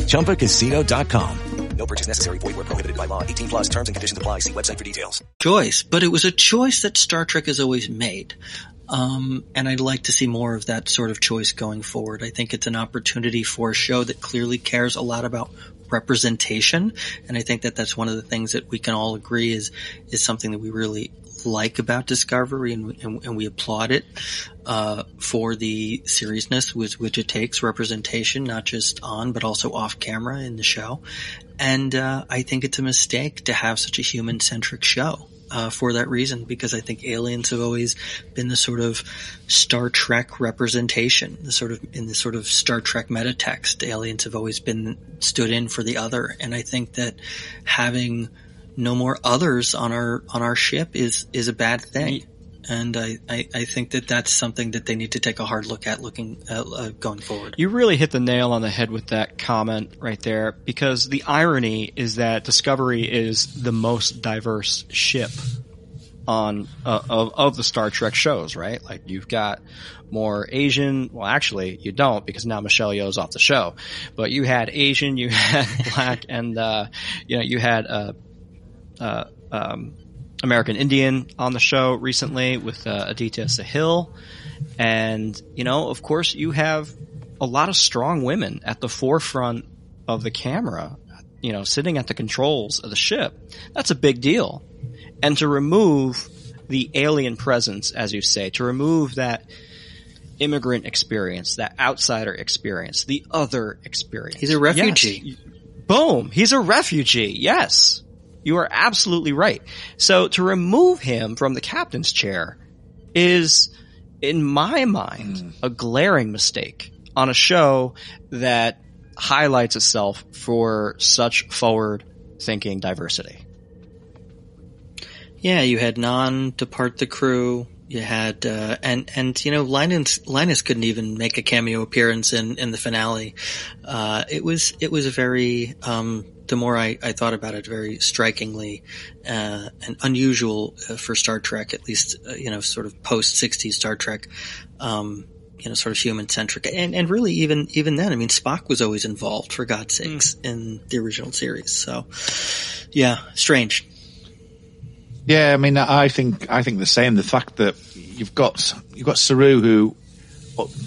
ChumbaCasino.com. No purchase necessary. Void where prohibited by law. 18+. Terms and conditions apply. See website for details. choice, but it was a choice that Star Trek has always made. And I'd like to see more of that sort of choice going forward. I think it's an opportunity for a show that clearly cares a lot about representation. And I think that that's one of the things that we can all agree is something that we really like about Discovery, and we applaud it, for the seriousness with which it takes representation, not just on, but also off camera in the show. And, I think it's a mistake to have such a human-centric show. For that reason, because I think aliens have always been the sort of Star Trek representation, in the sort of Star Trek metatext. Aliens have always stood in for the other, and I think that having no more others on our ship is a bad thing. And I think that that's something that they need to take a hard look at going forward. You really hit the nail on the head with that comment right there, because the irony is that Discovery is the most diverse ship on of the Star Trek shows, right? Like, you've got more Asian. Well, actually, you don't, because now Michelle Yeoh's off the show. But you had Asian, you had Black, and you had American Indian on the show recently with Aditya Sahil. And, of course, you have a lot of strong women at the forefront of the camera, sitting at the controls of the ship. That's a big deal. And to remove the alien presence, as you say, to remove that immigrant experience, that outsider experience, the other experience. He's a refugee. Yes. Boom. He's a refugee. Yes. You are absolutely right. So to remove him from the captain's chair is, in my mind, a glaring mistake on a show that highlights itself for such forward-thinking diversity. Yeah, you had Nan depart the crew. You had Linus couldn't even make a cameo appearance in the finale. It was a very the more I thought about it, very strikingly and unusual for Star Trek, at least sort of post 60s Star Trek, sort of human centric, and really even then, I mean, Spock was always involved, for God's sakes, in the original series. So yeah, strange. Yeah, I mean, I think the same. The fact that you've got Saru, who,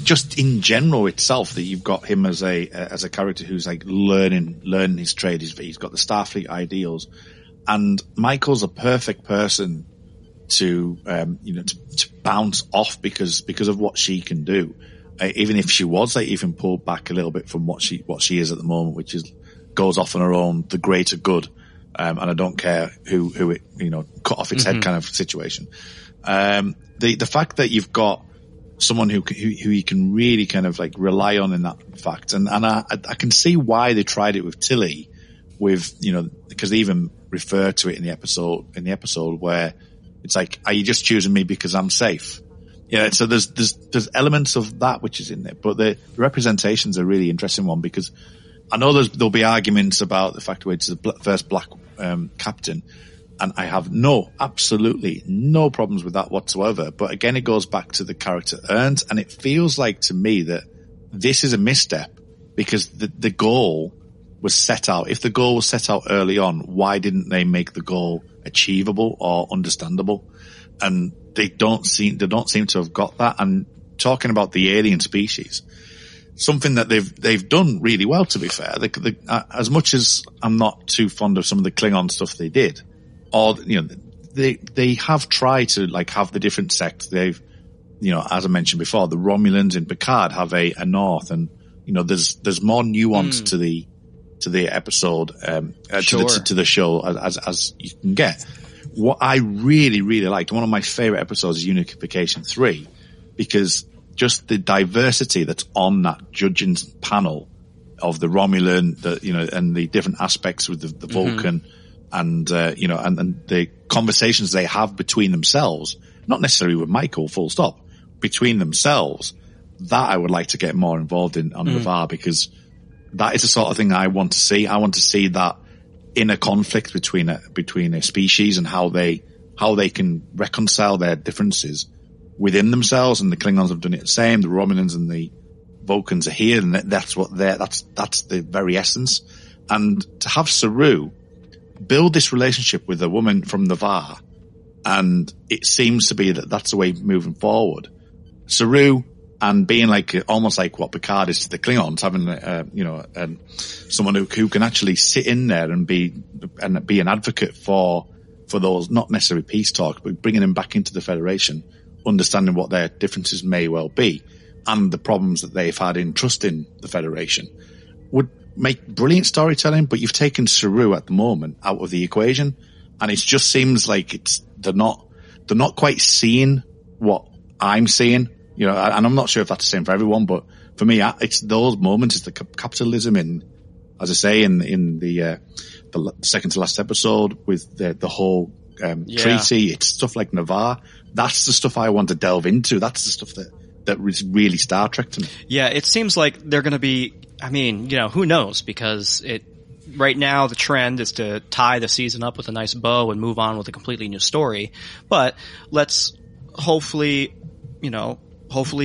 just in general itself, that you've got him as a character who's like learning his trade. He's got the Starfleet ideals, and Michael's a perfect person to bounce off because of what she can do. Even if she was even pulled back a little bit from what she is at the moment, which is goes off on her own, the greater good. And I don't care who it, cut off its head kind of situation. The fact that you've got someone who you can really kind of like rely on in that fact. And I can see why they tried it with Tilly, with, you know, because they even refer to it in the episode where it's like, are you just choosing me because I'm safe? Yeah. So there's elements of that which is in there, but the representation's a really interesting one, because I know there'll be arguments about the fact that it's the first black captain, and I have absolutely no problems with that whatsoever. But again, it goes back to the character earned, and it feels like to me that this is a misstep, because the goal was set out. If the goal was set out early on, why didn't they make the goal achievable or understandable? And they don't seem to have got that. And talking about the alien species, something that they've done really well, to be fair. As much as I'm not too fond of some of the Klingon stuff they did, or, you know, they have tried to like have the different sects. They've, you know, as I mentioned before, the Romulans in Picard have a north, and, you know, there's more nuance to the episode, to the show as you can get. What I really, really liked, one of my favorite episodes is Unification 3, because just the diversity that's on that judging panel of the Romulan, and the different aspects with the Vulcan, and and the conversations they have between themselves, not necessarily with Michael, full stop, between themselves, that I would like to get more involved in on Navarre, because that is the sort of thing I want to see. I want to see that inner conflict between a species, and how they can reconcile their differences within themselves. And the Klingons have done it the same. The Romulans and the Vulcans are here, and that's the very essence. And to have Saru build this relationship with a woman from Navarre, and it seems to be that's the way moving forward. Saru, and being like almost like what Picard is to the Klingons, having someone who can actually sit in there and be an advocate for those, not necessarily peace talk, but bringing them back into the Federation, understanding what their differences may well be, and the problems that they've had in trusting the Federation, would make brilliant storytelling. But you've taken Saru at the moment out of the equation, and it just seems like they're not quite seeing what I'm seeing. You know, and I'm not sure if that's the same for everyone, but for me, it's those moments, it's the capitalism in, as I say, in the second to last episode with the whole treaty. It's stuff like Navarre. That's the stuff I want to delve into. That's the stuff that is really Star Trek to me. Yeah, it seems like they're going to be, I mean, you know, who knows? Because right now the trend is to tie the season up with a nice bow and move on with a completely new story. But let's hopefully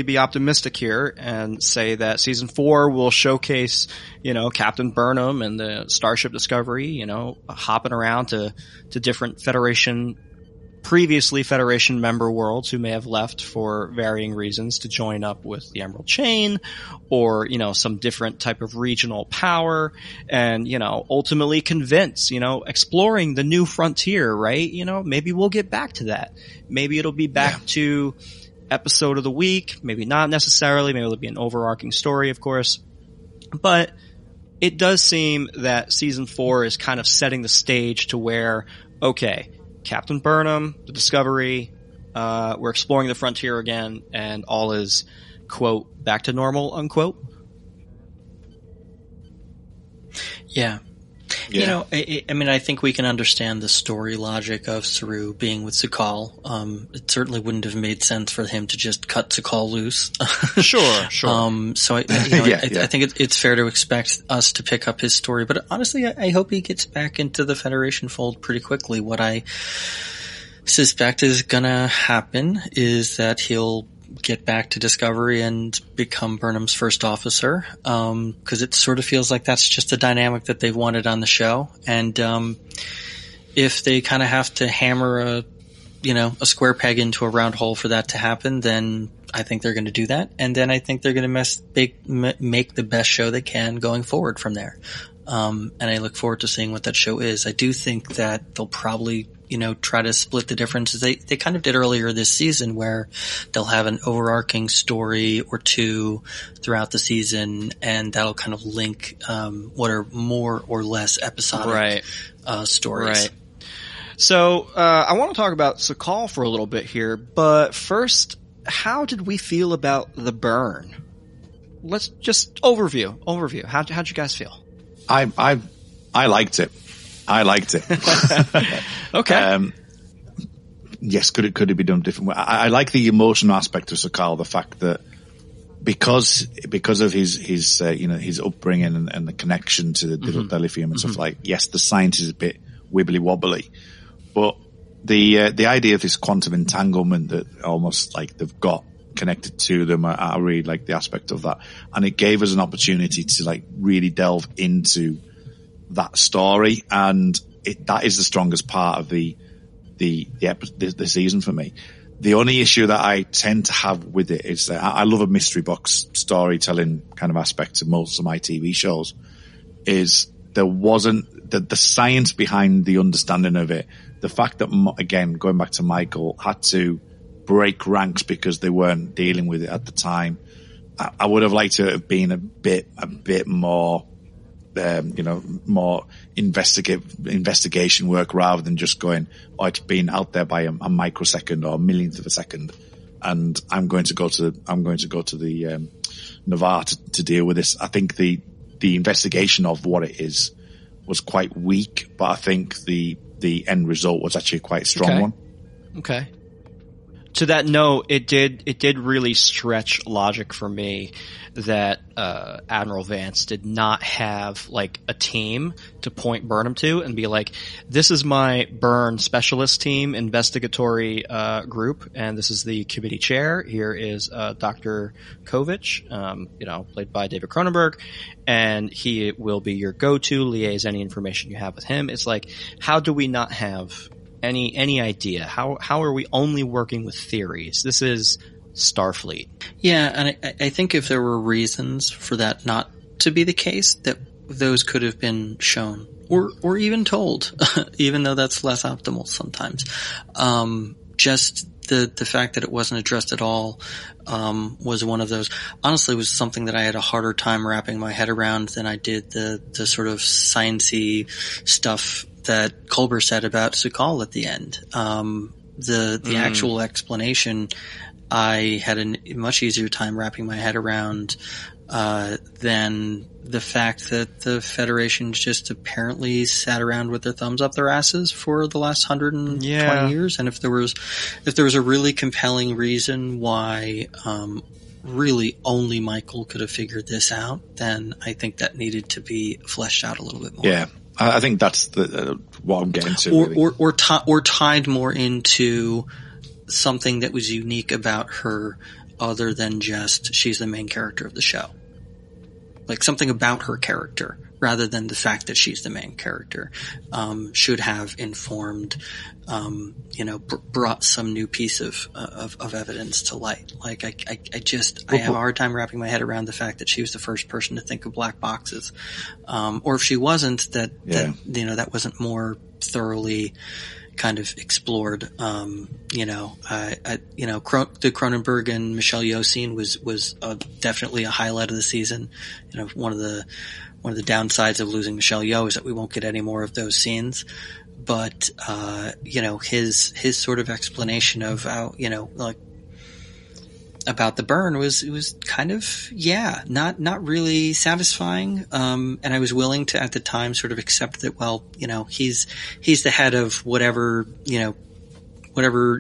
be optimistic here and say that season 4 will showcase, you know, Captain Burnham and the Starship Discovery, you know, hopping around to different previously Federation member worlds who may have left for varying reasons to join up with the Emerald Chain, or, you know, some different type of regional power, and, you know, ultimately convince, you know, exploring the new frontier, right? You know, maybe we'll get back to that. Maybe it'll be back to episode of the week, maybe not necessarily, maybe it'll be an overarching story, of course. But it does seem that season 4 is kind of setting the stage to where, okay, Captain Burnham, the Discovery, we're exploring the frontier again, and all is, quote, back to normal, unquote. Yeah. You know, I mean, I think we can understand the story logic of Saru being with Su'Kal. It certainly wouldn't have made sense for him to just cut Su'Kal loose. Sure. So I think it's fair to expect us to pick up his story. But honestly, I hope he gets back into the Federation fold pretty quickly. What I suspect is gonna happen is that he'll get back to Discovery and become Burnham's first officer, because it sort of feels like that's just the dynamic that they've wanted on the show. And if they kind of have to hammer a square peg into a round hole for that to happen, then I think they're going to do that. And then I think they're going to make the best show they can going forward from there. And I look forward to seeing what that show is. I do think that they'll probably try to split the differences. They kind of did earlier this season, where they'll have an overarching story or two throughout the season, and that'll kind of link what are more or less episodic stories. Right. So I want to talk about Su'Kal for a little bit here, but first how did we feel about the burn? Let's just overview. How'd you guys feel? I liked it. Okay. Yes, could it be done different? I like the emotional aspect of Su'Kal, the fact that because of his upbringing and the connection to the dilithium and stuff like. Yes, the science is a bit wibbly wobbly, but the idea of this quantum entanglement that almost like they've got connected to them, I really like the aspect of that, and it gave us an opportunity to like really delve into that story, and that is the strongest part of the season for me. The only issue that I tend to have with it is that I love a mystery box storytelling kind of aspect to most of my TV shows. Is there wasn't the science behind the understanding of it. The fact that, again, going back to Michael, had to break ranks because they weren't dealing with it at the time. I would have liked to have been a bit more, more investigation work rather than just going, oh, it's been out there by a microsecond or a millionth of a second, and I'm going to go to the Navarre to deal with this. I think the investigation of what it is was quite weak, but I think the end result was actually a quite strong one. Okay. To that note, it did really stretch logic for me that Admiral Vance did not have like a team to point Burnham to and be like, this is my burn specialist team investigatory group, and this is the committee chair. Here is Dr. Kovich, played by David Cronenberg, and he will be your go-to, liaise any information you have with him. It's like, how do we not have any idea? How are we only working with theories? This is Starfleet. Yeah, and I think if there were reasons for that not to be the case, that those could have been shown or even told, even though that's less optimal sometimes. Just the fact that it wasn't addressed at all was one of those. Honestly, was something that I had a harder time wrapping my head around than I did the sort of sciencey stuff that Culber said about Su'Kal at the end. The actual explanation, I had a much easier time wrapping my head around than the fact that the Federation just apparently sat around with their thumbs up their asses for the last 120 years. And if there was a really compelling reason why really only Michael could have figured this out, then I think that needed to be fleshed out a little bit more. Yeah. I think that's what I'm getting to. Or tied more into something that was unique about her other than just she's the main character of the show. Like something about her character rather than the fact that she's the main character should have informed, brought some new piece of evidence to light. Like I have a hard time wrapping my head around the fact that she was the first person to think of black boxes. Or if she wasn't, that wasn't more thoroughly kind of explored. The Cronenberg and Michelle Yeoh scene was definitely a highlight of the season. One of the downsides of losing Michelle Yeoh is that we won't get any more of those scenes. But his sort of explanation of how about the burn was kind of not really satisfying. And I was willing to at the time sort of accept that he's the head of whatever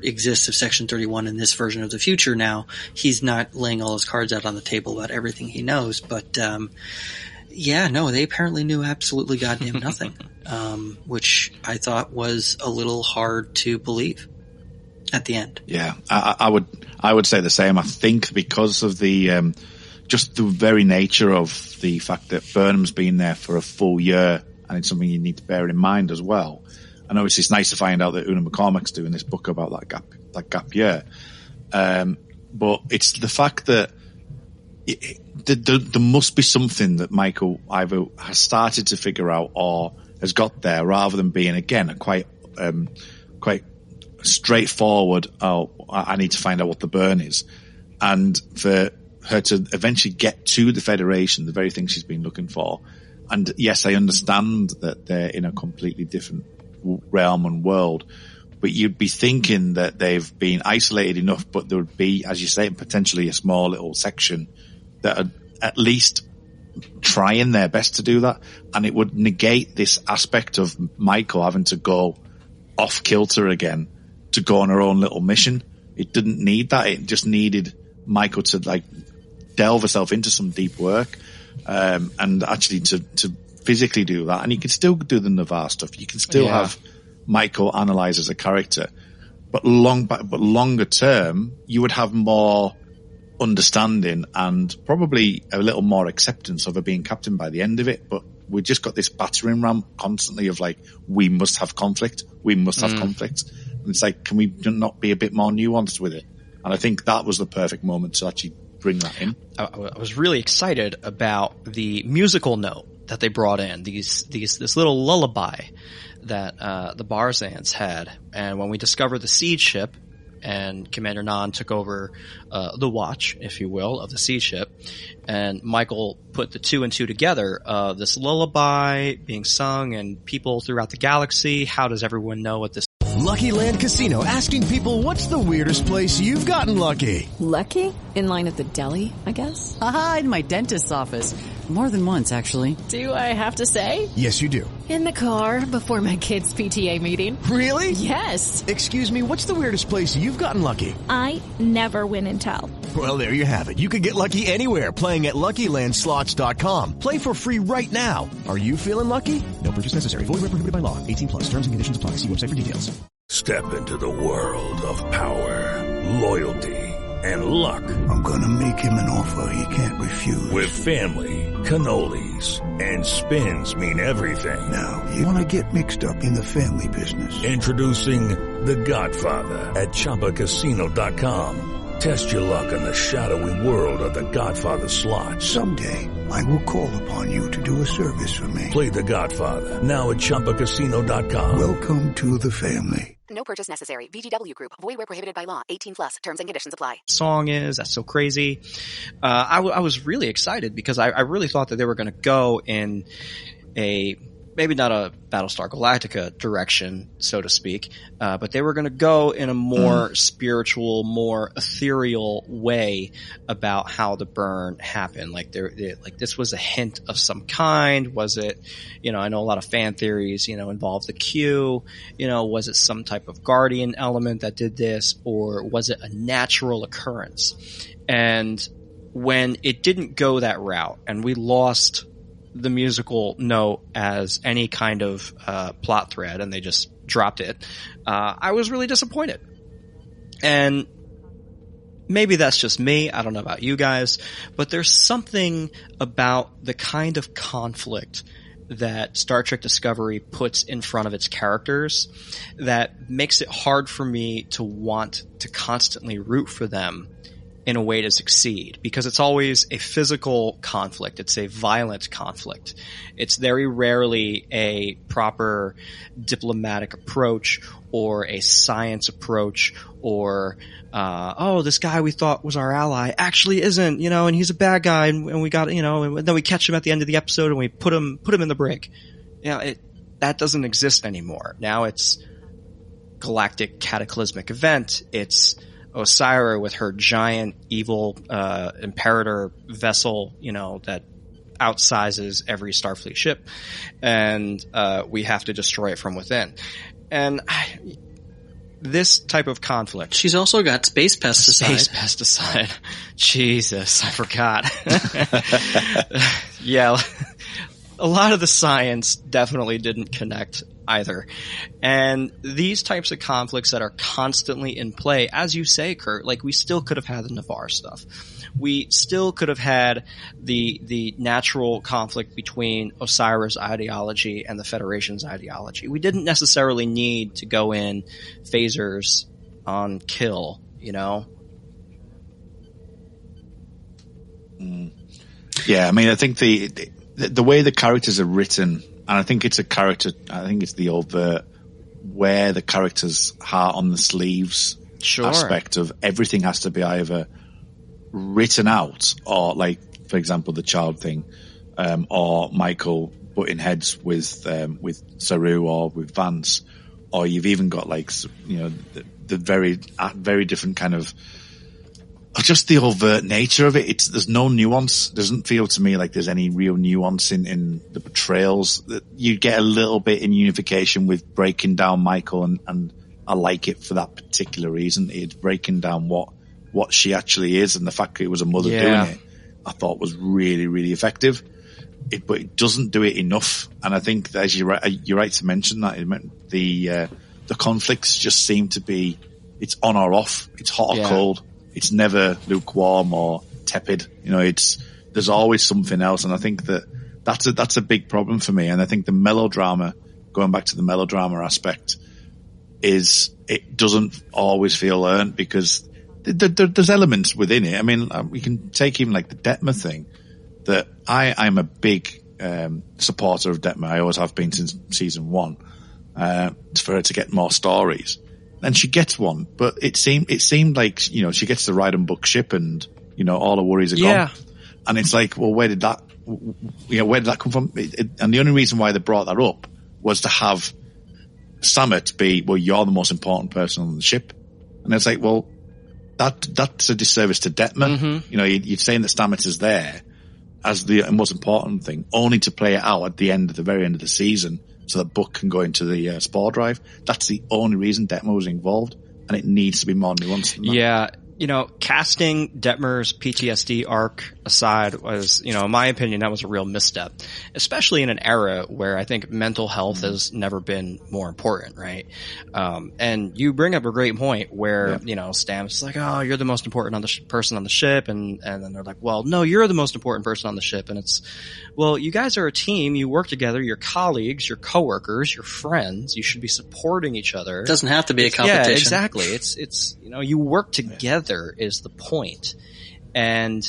exists of Section 31 in this version of the future now. He's not laying all his cards out on the table about everything he knows, but they apparently knew absolutely goddamn nothing. Which I thought was a little hard to believe at the end. Yeah, I would say the same. I think because of the just the very nature of the fact that Burnham's been there for a full year, and it's something you need to bear in mind as well. And obviously, it's nice to find out that Una McCormack's doing this book about that gap year. But it's the fact that there must be something that Michael either has started to figure out or has got there, rather than being again a quite straightforward. Oh, I need to find out what the burn is, and for her to eventually get to the Federation, the very thing she's been looking for. And yes, I understand that they're in a completely different realm and world, but you'd be thinking that they've been isolated enough, but there would be, as you say, potentially a small little section that are at least trying their best to do that. And it would negate this aspect of Michael having to go off kilter again to go on her own little mission. It didn't need that. It just needed Michael to like delve herself into some deep work, and actually to physically do that. And you can still do the Navarre stuff. You can still have Michael analyze as a character, but longer term, you would have more understanding and probably a little more acceptance of her being captain by the end of it. But we just got this battering ram constantly of like, we must have conflict. We must have conflict. And it's like, can we not be a bit more nuanced with it? And I think that was the perfect moment to actually bring that in. I was really excited about the musical note that they brought in, this little lullaby that the Barzans had. And when we discovered the Seed ship and Commander Nan took over the watch, if you will, of the Seed ship, and Michael put the two and two together, this lullaby being sung and people throughout the galaxy, how does everyone know what this Lucky Land Casino, asking people, what's the weirdest place you've gotten lucky? Lucky? In line at the deli, I guess? Aha, in my dentist's office. More than once, actually. Do I have to say? Yes, you do. In the car before my kids' PTA meeting. Really? Yes. Excuse me, what's the weirdest place you've gotten lucky? I never win and tell. Well, there you have it. You can get lucky anywhere, playing at LuckyLandSlots.com. Play for free right now. Are you feeling lucky? No purchase necessary. Void where prohibited by law. 18+. Terms and conditions apply. See website for details. Step into the world of power, loyalty, and luck. I'm gonna make him an offer he can't refuse. With family, cannolis, and spins mean everything. Now, you wanna get mixed up in the family business. Introducing The Godfather at ChumbaCasino.com. Test your luck in the shadowy world of The Godfather slot. Someday, I will call upon you to do a service for me. Play The Godfather, now at ChumbaCasino.com. Welcome to the family. No purchase necessary. VGW Group. Void where prohibited by law. 18+. Terms and conditions apply. Song is. That's so crazy. I was really excited because I really thought that they were going to go in a maybe not a Battlestar Galactica direction, so to speak, but they were going to go in a more spiritual, more ethereal way about how the burn happened. Like like this was a hint of some kind. Was it, I know a lot of fan theories, involve the Q, was it some type of guardian element that did this, or was it a natural occurrence? And when it didn't go that route and we lost the musical note as any kind of plot thread and they just dropped it, I was really disappointed. And maybe that's just me. I don't know about you guys, but there's something about the kind of conflict that Star Trek Discovery puts in front of its characters that makes it hard for me to want to constantly root for them in a way to succeed, because it's always a physical conflict. It's a violent conflict. It's very rarely a proper diplomatic approach or a science approach or, this guy we thought was our ally actually isn't, and he's a bad guy and we got, and then we catch him at the end of the episode and we put him in the brig. That doesn't exist anymore. Now it's galactic cataclysmic event. It's Osira with her giant evil imperator vessel, that outsizes every Starfleet ship, and we have to destroy it from within. And this type of conflict. She's also got space pesticide. Jesus, I forgot. Yeah. A lot of the science definitely didn't connect either. And these types of conflicts that are constantly in play, as you say, Kurt, like we still could have had the Navarre stuff. We still could have had the natural conflict between Osira's ideology and the Federation's ideology. We didn't necessarily need to go in phasers on kill, Yeah, I mean, I think the way the characters are written, and I think it's the overt wear the character's heart on the sleeves aspect of everything has to be either written out or, like, for example, the child thing, or Michael butting heads with Saru or with Vance, or you've even got like, you know, the very different kind of, just the overt nature of it. There's no nuance. It doesn't feel to me like there's any real nuance in the portrayals. You get a little bit in Unification with breaking down Michael, and I like it for that particular reason. It's breaking down what she actually is, and the fact that it was a mother doing it, I thought was really, really effective. But it doesn't do it enough. And I think that, as you're right to mention that, the conflicts just seem to be, it's on or off. It's hot or cold. It's never lukewarm or tepid. You know, there's always something else. And I think that's a big problem for me. And I think the melodrama, going back to the melodrama aspect, is it doesn't always feel earned, because there's elements within it. I mean, we can take even like the Detmer thing, that I'm a big supporter of Detmer. I always have been since season 1, for her to get more stories. And she gets one, but it seemed like, you know, she gets the Ride Book ship, and, you know, all the worries are gone. And it's like, well, where did that come from? And the only reason why they brought that up was to have Stamets be, well, you're the most important person on the ship. And it's like, well, that's a disservice to Detmer. Mm-hmm. You know, you're saying that Stamets is there as the most important thing, only to play it out at the very end of the season, so that Buck can go into the spore drive. That's the only reason Detmer was involved, and it needs to be more nuanced than that. Yeah, you know, casting Detmer's PTSD arc aside was, you know, in my opinion, that was a real misstep, especially in an era where I think mental health has never been more important, right? And you bring up a great point where, you know, Stamets is like, oh, you're the most important person on the ship. And then they're like, well, no, you're the most important person on the ship. And it's, well, you guys are a team. You work together. You're colleagues, you're coworkers, you're friends. You should be supporting each other. It doesn't have to be a competition. Yeah, exactly. It's, you know, you work together is the point. And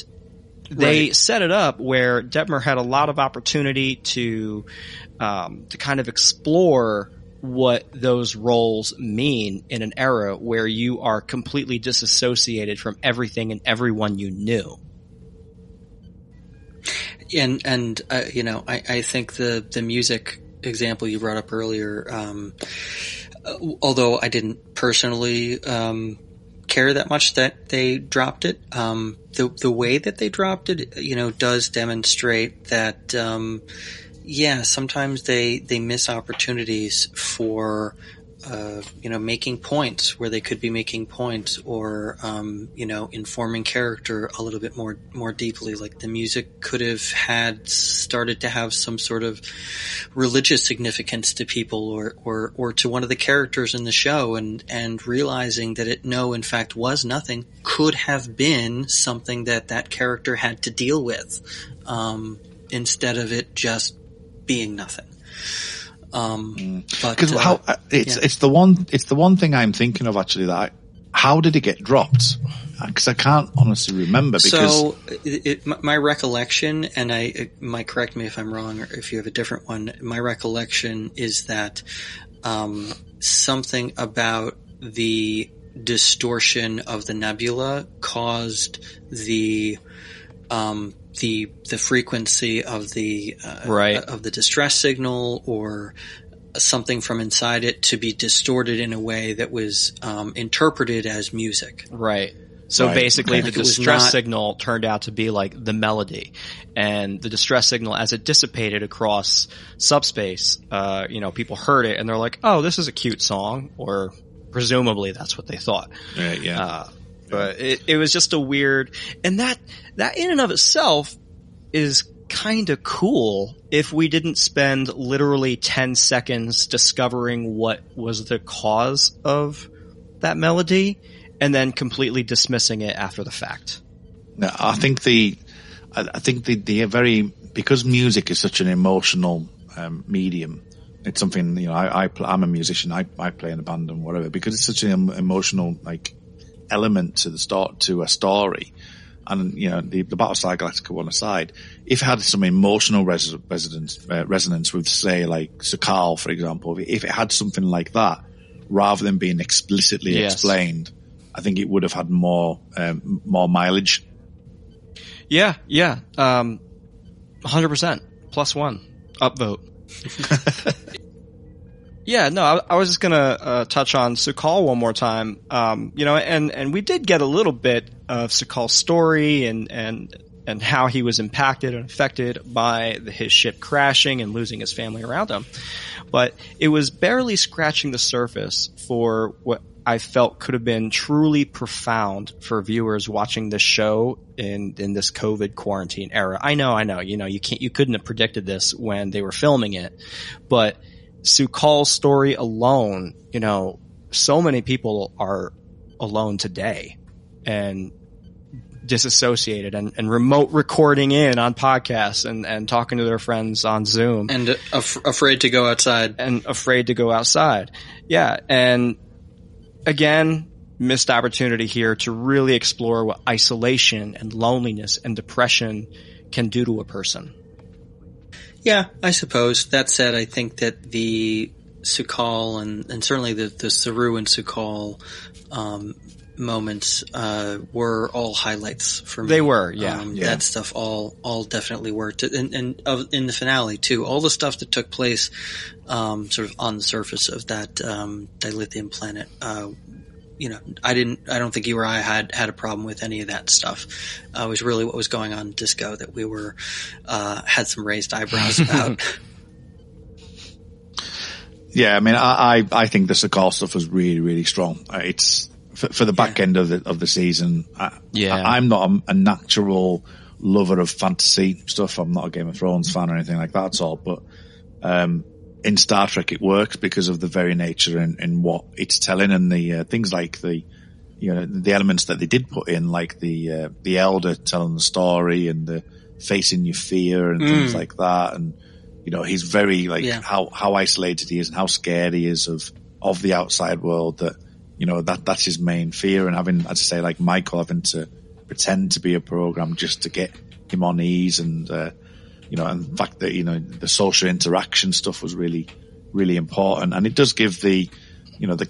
they set it up where Detmer had a lot of opportunity to kind of explore what those roles mean in an era where you are completely disassociated from everything and everyone you knew. And you know, I think the music example you brought up earlier, although I didn't personally care that much that they dropped it, the way that they dropped it, you know, does demonstrate that sometimes they miss opportunities for you know, making points where they could be making points, or you know, informing character a little bit more deeply. Like the music could have started to have some sort of religious significance to people, or to one of the characters in the show, and realizing that it in fact was nothing, could have been something that character had to deal with, instead of it just being nothing. Because it's the one thing I'm thinking of actually, how did it get dropped? Because I can't honestly remember. Because my recollection, and I might correct me if I'm wrong, or if you have a different one. My recollection is that something about the distortion of the nebula caused the frequency of the of the distress signal, or something from inside it, to be distorted in a way that was interpreted as music. Right. So basically the distress signal turned out to be like the melody, and the distress signal, as it dissipated across subspace, you know, people heard it and they're like, oh, this is a cute song, or presumably that's what they thought. Right. Yeah. But it was just a weird, and that in and of itself is kind of cool if we didn't spend literally 10 seconds discovering what was the cause of that melody and then completely dismissing it after the fact. No, I think the because music is such an emotional medium. It's something, you know, I'm a musician. I play in a band and whatever, because it's such an emotional element to a story. And, you know, the Battlestar Galactica one aside, if it had some emotional resonance with, say, like Sakal, for example, if it had something like that, rather than being explicitly explained, I think it would have had more mileage. Yeah. 100%. +1. Upvote. Yeah, no, I was just gonna touch on Su'Kal one more time. And we did get a little bit of Su'Kal's story and how he was impacted and affected by his ship crashing and losing his family around him. But it was barely scratching the surface for what I felt could have been truly profound for viewers watching this show in this COVID quarantine era. I know, you couldn't have predicted this when they were filming it, but Su'Kal's story alone, so many people are alone today and disassociated and remote recording in on podcasts and talking to their friends on Zoom. And afraid to go outside. Yeah. And again, missed opportunity here to really explore what isolation and loneliness and depression can do to a person. Yeah, I suppose. That said, I think that the Su'Kal and certainly the Saru and Su'Kal moments were all highlights for me. They were, yeah. That stuff all definitely worked. And in the finale too, all the stuff that took place sort of on the surface of that dilithium planet. I don't think you or I had a problem with any of that stuff. It was really what was going on in Disco that we were had some raised eyebrows about. Yeah, I mean, I think the Su'Kal stuff was really, really strong. It's for the back end of the season. I'm not a natural lover of fantasy stuff. I'm not a Game of Thrones fan or anything like that at all. But in Star Trek, it works because of the very nature and what it's telling, and the things like the elements that they did put in, like the elder telling the story and the facing your fear and things like that. And he's very how isolated he is and how scared he is of the outside world. That's his main fear, and having, as I say, like Michael having to pretend to be a program just to get him on ease, and and the fact that the social interaction stuff was really, really important, and it does give the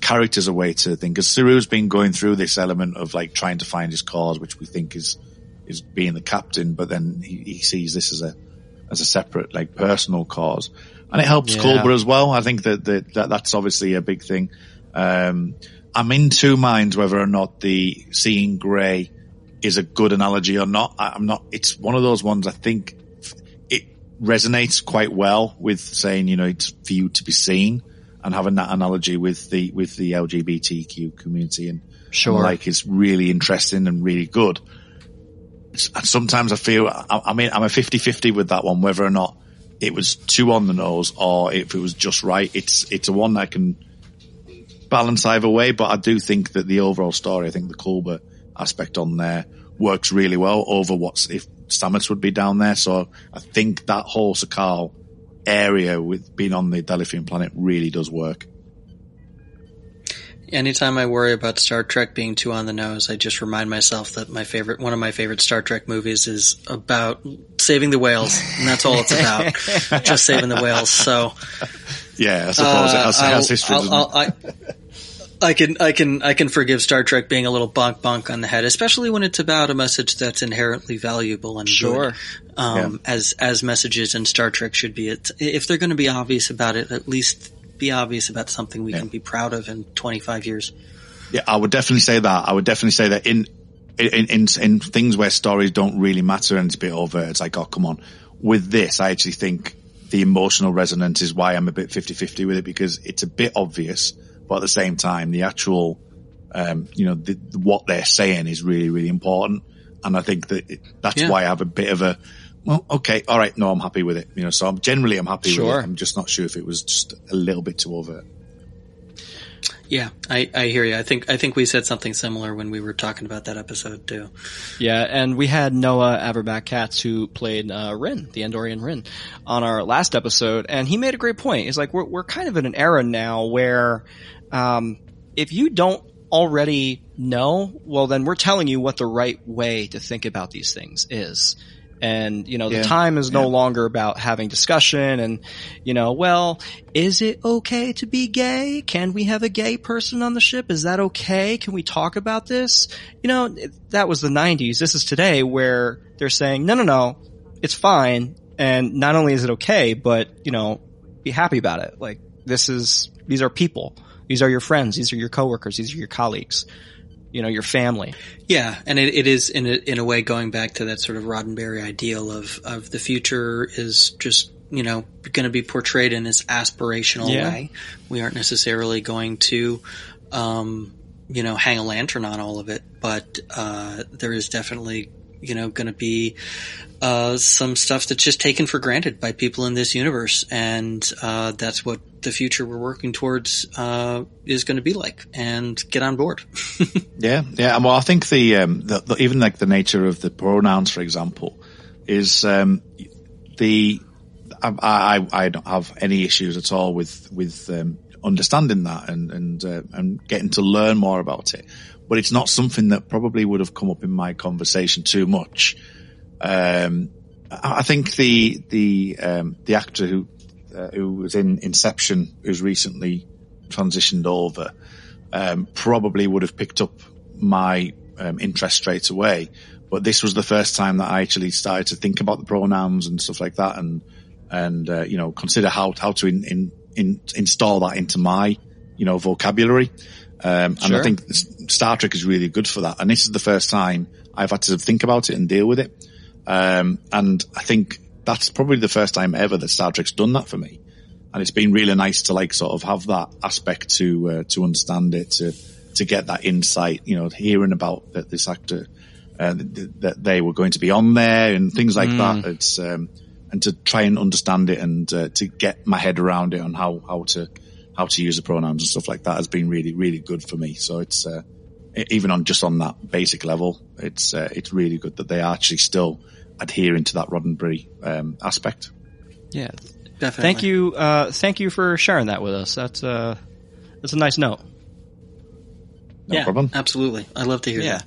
characters a way to think. Because Saru's been going through this element of like trying to find his cause, which we think is being the captain, but then he sees this as a separate, like, personal cause, and it helps Culber as well. I think that's obviously a big thing. I'm in two minds whether or not the seeing grey is a good analogy or not. I'm not. It's one of those ones I think it resonates quite well with saying, it's for you to be seen, and having that analogy with the LGBTQ community and like is really interesting and really good. Sometimes I feel, I'm a 50-50 with that one, whether or not it was too on the nose or if it was just right. It's a one that I can balance either way, but I do think that the overall story, I think the Culber aspect on there works really well over if Stamets would be down there. So I think that whole Su'Kal area with being on the dilithium planet really does work. Anytime I worry about Star Trek being too on the nose, I just remind myself that one of my favorite Star Trek movies is about saving the whales, and that's all it's about. Just saving the whales. So yeah, I suppose it has history. I can forgive Star Trek being a little bonk on the head, especially when it's about a message that's inherently valuable and good, as messages in Star Trek should be. If they're going to be obvious about it, at least be obvious about something we can be proud of in 25 years. Yeah, I would definitely say that. In things where stories don't really matter and it's a bit overt, it's like, oh, come on. With this, I actually think the emotional resonance is why I'm a bit 50-50 with it, because it's a bit obvious, but at the same time, the actual, what they're saying is really, really important. And I think that's why I have a bit of a, well, okay, all right, no, I'm happy with it. So I'm happy with it. I'm just not sure if it was just a little bit too overt. Yeah, I hear you. I think we said something similar when we were talking about that episode too. Yeah, and we had Noah Averback-Katz, who played Rin, the Andorian Rin, on our last episode, and he made a great point. He's like, we're kind of in an era now where if you don't already know, well, then we're telling you what the right way to think about these things is. And, the time is no longer about having discussion and, well, is it okay to be gay? Can we have a gay person on the ship? Is that okay? Can we talk about this? That was the 90s. This is today where they're saying, no, it's fine. And not only is it okay, but, be happy about it. Like, these are people. These are your friends. These are your coworkers. These are your colleagues. Your family. Yeah, and it is in a way going back to that sort of Roddenberry ideal of the future is just going to be portrayed in this aspirational way. We aren't necessarily going to hang a lantern on all of it, but there is definitely going to be some stuff that's just taken for granted by people in this universe, and that's what the future we're working towards is going to be like. And get on board. Yeah. Well, I think the even like the nature of the pronouns, for example, is I don't have any issues at all with understanding that and getting to learn more about it. But it's not something that probably would have come up in my conversation too much. I think the actor who was in Inception, who's recently transitioned over, probably would have picked up my interest straight away. But this was the first time that I actually started to think about the pronouns and stuff like that, and consider how to install that into my vocabulary. And I think Star Trek is really good for that. And this is the first time I've had to think about it and deal with it. And I think that's probably the first time ever that Star Trek's done that for me. And it's been really nice to sort of have that aspect to understand it, to get that insight, hearing about that this actor, that they were going to be on there and things like that. It's, and to try and understand it and, to get my head around it on how to use the pronouns and stuff like that has been really, really good for me. So it's, even on that basic level, it's really good that they are actually still adhering to that Roddenberry, aspect. Yeah, definitely. Thank you for sharing that with us. That's a nice note. No problem. Absolutely. I love to hear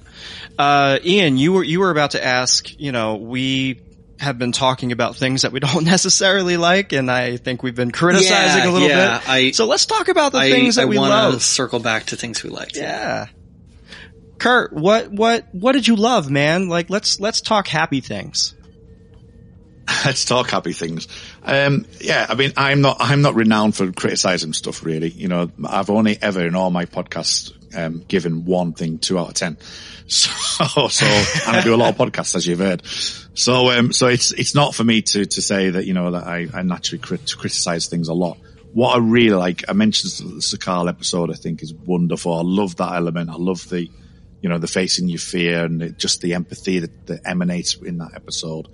that. Ian, you were about to ask, we have been talking about things that we don't necessarily like, and I think we've been criticizing a little bit. So let's talk about the things that we love. I want to circle back to things we liked. Yeah. Kurt, what did you love, man? Let's talk happy things. Let's talk happy things. I mean, I'm not renowned for criticizing stuff, really. I've only ever in all my podcasts, given one thing 2 out of 10. So, and I do a lot of podcasts, as you've heard. So it's not for me to say that, that I naturally criticize things a lot. What I really like, I mentioned the Sakal episode, I think is wonderful. I love that element. I love the facing your fear and just the empathy that emanates in that episode.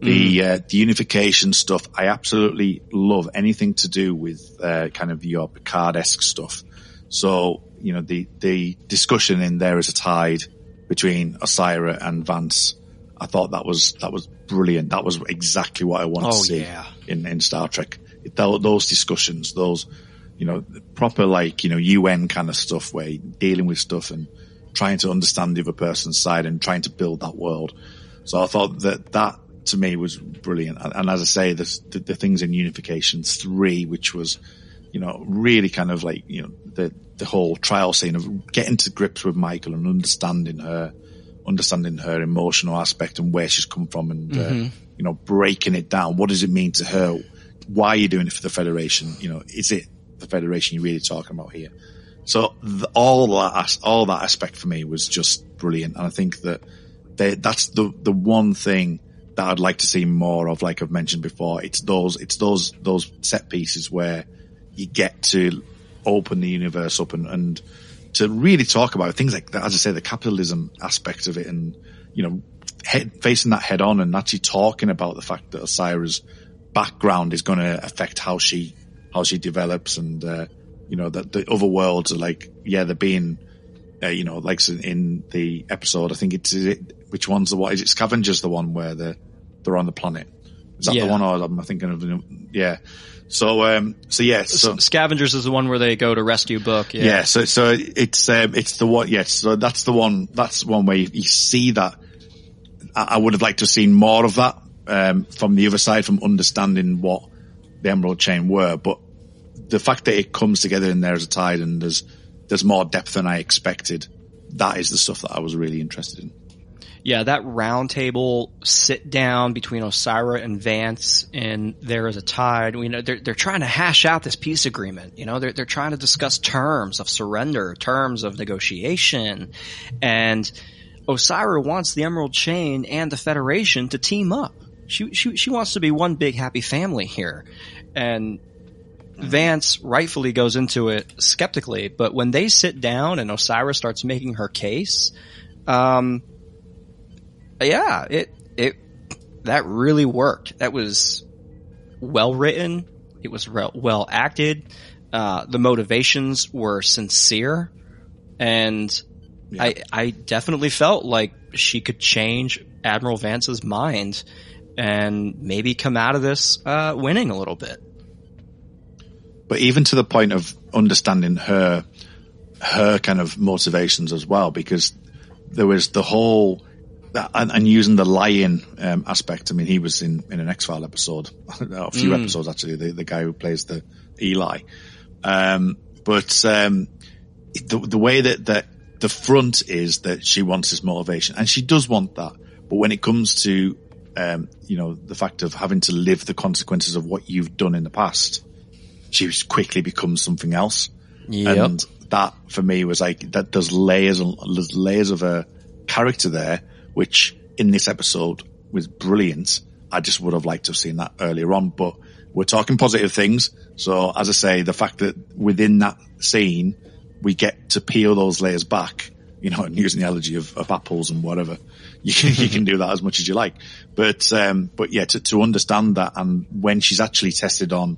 The unification stuff, I absolutely love anything to do with, kind of your Picard-esque stuff. So, the discussion in There Is a Tide between Osira and Vance, I thought that was brilliant. That was exactly what I wanted to see in Star Trek. Those discussions, those, proper UN kind of stuff where you're dealing with stuff and trying to understand the other person's side and trying to build that world. So I thought that to me was brilliant. And as I say, the things in Unification 3, which was, really kind of the whole trial scene of getting to grips with Michael and understanding her emotional aspect and where she's come from and, breaking it down. What does it mean to her? Why are you doing it for the Federation? Is it the Federation you're really talking about here? So all that aspect for me was just brilliant. And I think that that's the one thing that I'd like to see more of, like I've mentioned before. It's those set pieces where you get to open the universe up and to really talk about things like that, as I say, the capitalism aspect of it and, facing that head on and actually talking about the fact that Osira's background is going to affect how she develops and, that the other worlds are they're being, like in the episode, I think which one's is it Scavengers, the one where they're on the planet? Is that the one, or am I thinking of So Scavengers is the one where they go to rescue Book. Yeah. So it's the one. Yes. So that's the one. That's one where you see that. I would have liked to have seen more of that, from the other side, from understanding what the Emerald Chain were. But the fact that it comes together in There Is a Tide and there's more depth than I expected, that is the stuff that I was really interested in. Yeah, that round table sit down between Osira and Vance and There Is a Tide. We know they're trying to hash out this peace agreement. You know, they're trying to discuss terms of surrender, terms of negotiation, and Osira wants the Emerald Chain and the Federation to team up. She wants to be one big happy family here, and Vance rightfully goes into it skeptically. But when they sit down and Osira starts making her case, yeah, that really worked. That was well written. It was well acted. The motivations were sincere, and yeah. I definitely felt like she could change Admiral Vance's mind and maybe come out of this winning a little bit. But even to the point of understanding her kind of motivations as well, because there was the whole and using the lying aspect. I mean, he was in an X-File episode, a few episodes actually. The guy who plays the Eli, but the way that the front is that she wants this motivation, and she does want that. But when it comes to the fact of having to live the consequences of what you've done in the past, she quickly becomes something else. Yep. And that for me was like that. There's layers of a character there, which in this episode was brilliant. I just would have liked to have seen that earlier on, but we're talking positive things. So as I say, the fact that within that scene, we get to peel those layers back, and using the analogy of apples and whatever, you can do that as much as you like. But yeah, to understand that, and when she's actually tested on,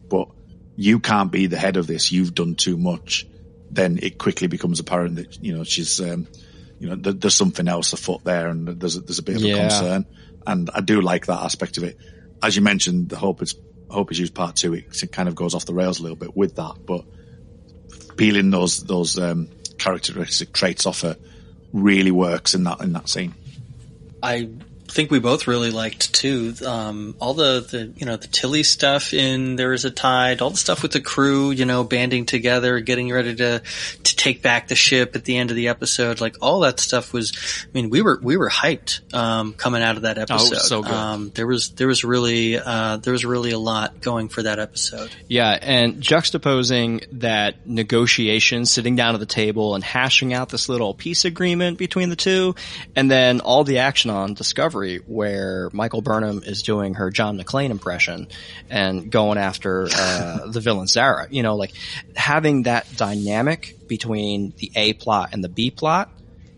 but you can't be the head of this, you've done too much, then it quickly becomes apparent that, she's, there's something else afoot there, and there's a bit of a concern. And I do like that aspect of it. As you mentioned, the Hope is Used Part 2, it kind of goes off the rails a little bit with that, but peeling those characteristic traits off her really works in that scene. I think we both really liked too all the Tilly stuff in There Is a Tide, all the stuff with the crew, banding together, getting ready to take back the ship at the end of the episode. Like all that stuff was, we were hyped coming out of that episode. Oh, so good. There was really a lot going for that episode. Yeah, and juxtaposing that negotiation, sitting down at the table and hashing out this little peace agreement between the two, and then all the action on Discovery, where Michael Burnham is doing her John McClane impression and going after the villain Zara. Like having that dynamic between the A plot and the B plot,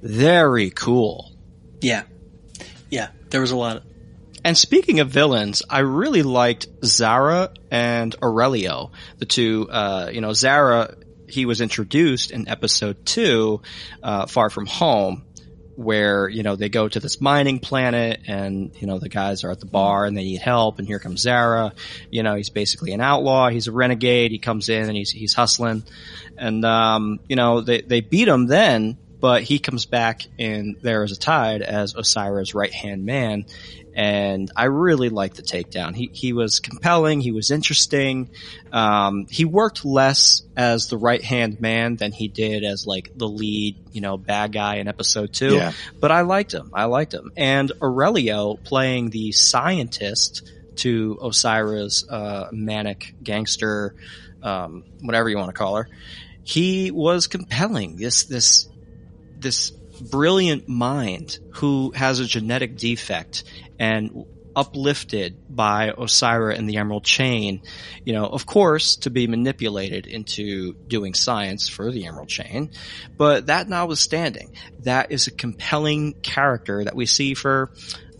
very cool. Yeah, there was a lot. And speaking of villains, I really liked Zara and Aurelio, the two. Zara, he was introduced in episode 2, Far From Home, where, they go to this mining planet and, the guys are at the bar and they need help, and here comes Zara. He's basically an outlaw. He's a renegade. He comes in and he's hustling. And, they beat him then, but he comes back in There Is a Tide as Osira's right-hand man. And I really liked the takedown. He was compelling. He was interesting. He worked less as the right-hand man than he did as like the lead, bad guy in episode 2. Yeah. But I liked him. And Aurelio playing the scientist to Osira's, manic gangster, whatever you want to call her. He was compelling. This brilliant mind who has a genetic defect and uplifted by Osira and the Emerald Chain, of course, to be manipulated into doing science for the Emerald Chain. But that notwithstanding, that is a compelling character that we see for,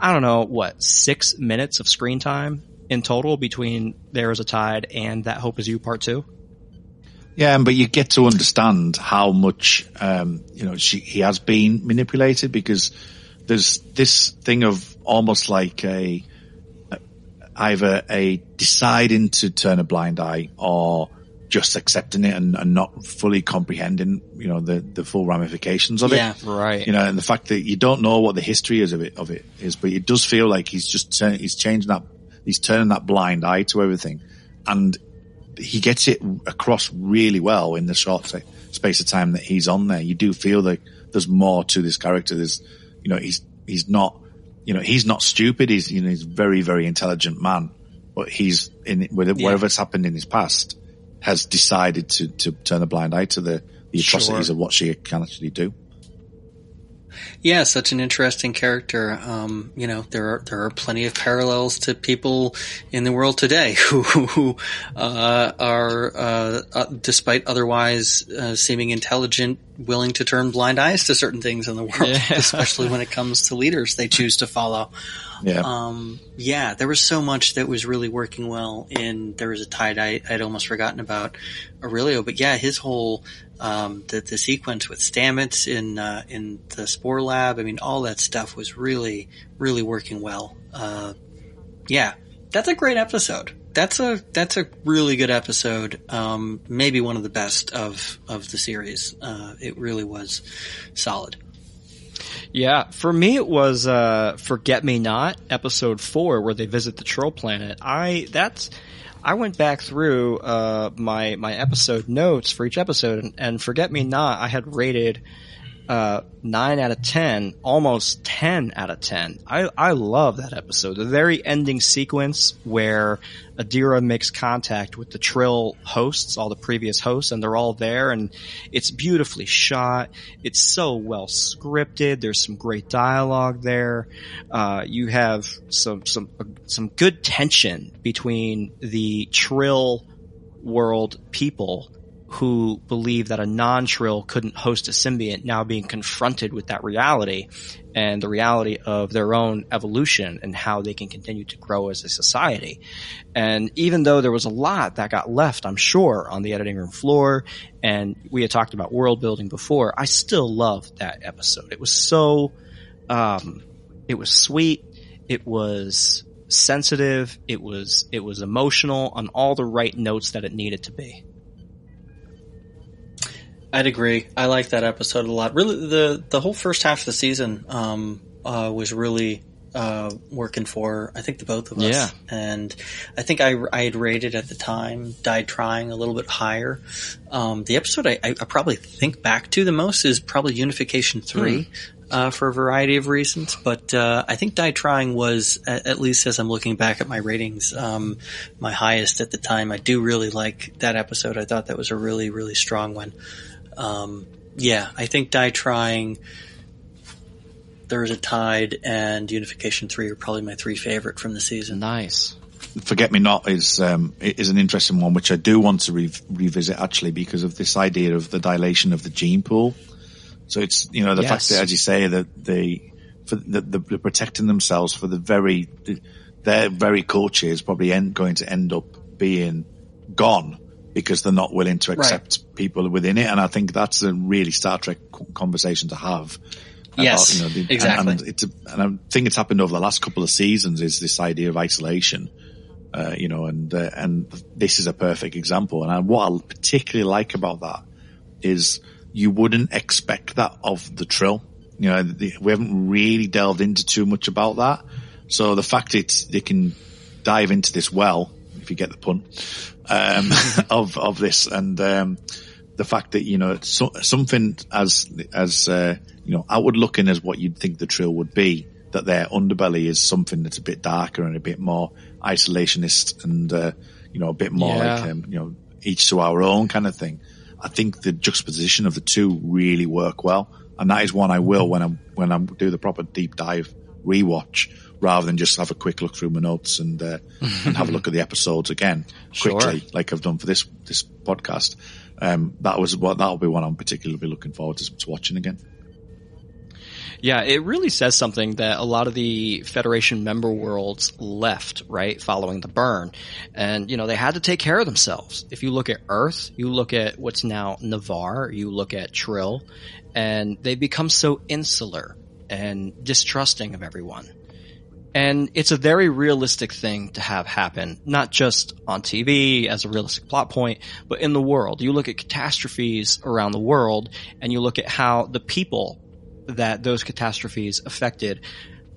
6 minutes of screen time in total between There Is a Tide and That Hope Is You Part 2. Yeah, but you get to understand how much, he has been manipulated, because there's this thing of almost like either a deciding to turn a blind eye or just accepting it and not fully comprehending, the full ramifications of it. Yeah, right. And the fact that you don't know what the history is of it is, but it does feel like he's turning that blind eye to everything. And he gets it across really well in the short space of time that he's on there. You do feel like there's more to this character. There's, he's not, he's not stupid. He's a very, very intelligent man, but he's whatever's happened in his past has decided to turn a blind eye to the atrocities of what she can actually do. Yeah, such an interesting character. There are plenty of parallels to people in the world today who are, despite otherwise seeming intelligent, willing to turn blind eyes to certain things in the world, especially when it comes to leaders they choose to follow. Yeah. There was so much that was really working well there was a tide I'd almost forgotten about Aurelio, but yeah, his whole, the sequence with Stamets in the Spore Lab, I mean, all that stuff was really, really working well. That's a great episode. That's a really good episode. Maybe one of the best of the series. It really was solid. Yeah, for me it was Forget Me Not, episode 4, where they visit the Troll planet. I went back through my episode notes for each episode, and Forget Me Not I had rated 9 out of 10, almost 10 out of 10. I love that episode. The very ending sequence where Adira makes contact with the Trill hosts, all the previous hosts, and they're all there, and it's beautifully shot. It's so well scripted. There's some great dialogue there. You have some good tension between the Trill world people who believe that a non-Trill couldn't host a symbiont, now being confronted with that reality and the reality of their own evolution and how they can continue to grow as a society. And even though there was a lot that got left, I'm sure, on the editing room floor, and we had talked about world building before, I still loved that episode. It was so, it was sweet. It was sensitive. It was emotional on all the right notes that it needed to be. I'd agree. I liked that episode a lot. Really, the whole first half of the season was really working for, I think, the both of us. Yeah. And I think I had rated at the time Died Trying a little bit higher. The episode I probably think back to the most is probably Unification 3 for a variety of reasons. But I think Died Trying was, at least as I'm looking back at my ratings, my highest at the time. I do really like that episode. I thought that was a really, really strong one. I think Die Trying, There's a Tide, and Unification 3 are probably my 3 favorite from the season. Nice. Forget Me Not is an interesting one, which I do want to revisit actually, because of this idea of the dilation of the gene pool. So it's, the fact that, as you say, that they're protecting themselves for their very culture is probably going to end up being gone, because they're not willing to accept people within it. And I think that's a really Star Trek conversation to have. Yes, exactly. And I think it's happened over the last couple of seasons, is this idea of isolation, and this is a perfect example. And what I particularly like about that is you wouldn't expect that of the Trill. We haven't really delved into too much about that. So the fact they can dive into this well, if you get the pun, of this, and the fact that something as outward looking as what you'd think the Trill would be, that their underbelly is something that's a bit darker and a bit more isolationist and a bit more like each to our own kind of thing. I think the juxtaposition of the two really work well, and that is one I will when I do the proper deep dive rewatch, rather than just have a quick look through my notes and have a look at the episodes again quickly, like I've done for this podcast. That'll be one I'm particularly looking forward to watching again. Yeah, it really says something that a lot of the Federation member worlds left, right, following the burn. And, they had to take care of themselves. If you look at Earth, you look at what's now Navarre, you look at Trill, and they become so insular and distrusting of everyone. And it's a very realistic thing to have happen, not just on TV as a realistic plot point, but in the world. You look at catastrophes around the world, and you look at how the people that those catastrophes affected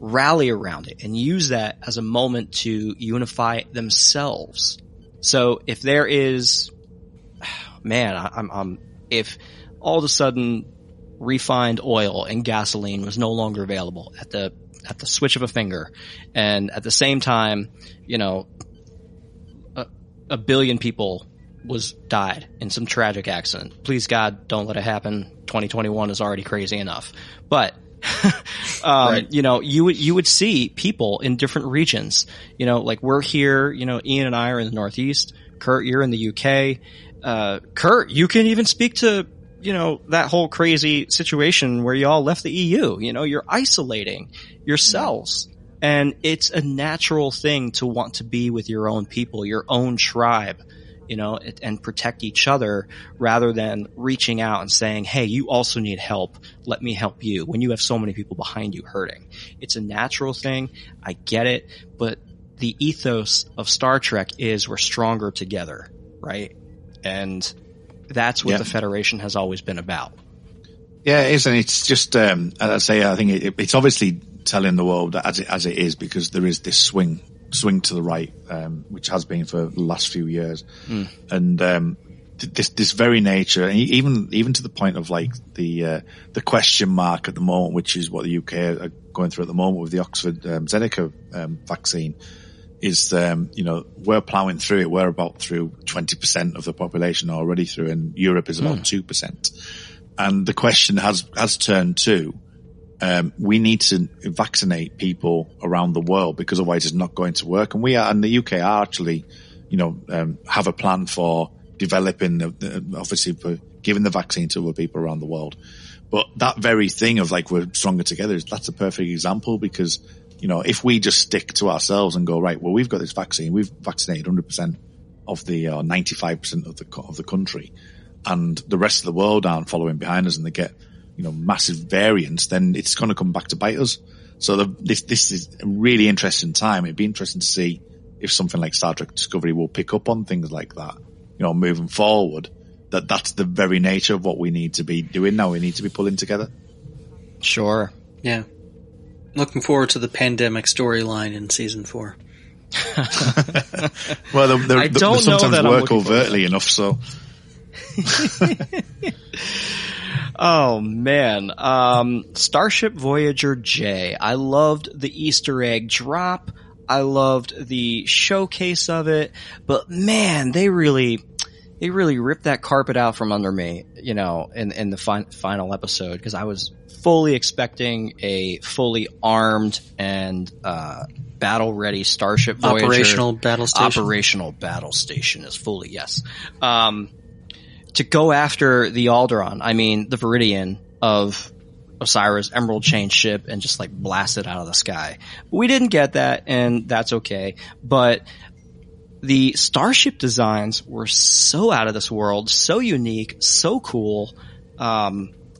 rally around it and use that as a moment to unify themselves. So if there is, if all of a sudden refined oil and gasoline was no longer available at the switch of a finger. And at the same time, you know, a billion people died in some tragic accident. Please God, don't let it happen. 2021 is already crazy enough. But right. You know, you would see people in different regions, you know, like we're here, you know, Ian and I are in the Northeast. Kurt, you're in the UK. Kurt, you can even speak to, you know, that whole crazy situation where you all left the EU. You know, you're isolating yourselves. And it's a natural thing to want to be with your own people, your own tribe, you know, and protect each other rather than reaching out and saying, hey, you also need help. Let me help you when you have so many people behind you hurting. It's a natural thing. I get it. But the ethos of Star Trek is we're stronger together, right? And that's what the Federation has always been about. Yeah, it is. And it's just, as I say, I think it's obviously telling the world that as it is, because there is this swing to the right, which has been for the last few years. And this very nature, and even to the point of like the question mark at the moment, which is what the UK are going through at the moment with the Oxford Zeneca vaccine, is you know, we're plowing through it. We're about through 20% of the population already through, and Europe is about 2%. And the question has turned to, we need to vaccinate people around the world because otherwise it's not going to work. And the UK are actually, you know, have a plan for developing, obviously for giving the vaccine to other people around the world. But that very thing of like, we're stronger together, that's a perfect example because, you know, if we just stick to ourselves and go, right, well, we've got this vaccine, we've vaccinated 100% of the, 95% of the country, and the rest of the world aren't following behind us and they get, you know, massive variance, then it's going to come back to bite us. So this is a really interesting time. It'd be interesting to see if something like Star Trek Discovery will pick up on things like that, you know, moving forward, that's the very nature of what we need to be doing now. We need to be pulling together. Sure. Yeah. Looking forward to the pandemic storyline in season 4. Well, they sometimes work overtly enough, so. Oh man. Starship Voyager J. I loved the Easter egg drop. I loved the showcase of it, but man, they really ripped that carpet out from under me, you know, in the final episode, because I was fully expecting a fully armed and battle ready Starship Voyager. Operational battle station is fully, yes. To go after the Alderaan, I mean, the Viridian of Osiris Emerald Chain ship, and just like blast it out of the sky. We didn't get that, and that's okay. But the Starship designs were so out of this world, so unique, so cool.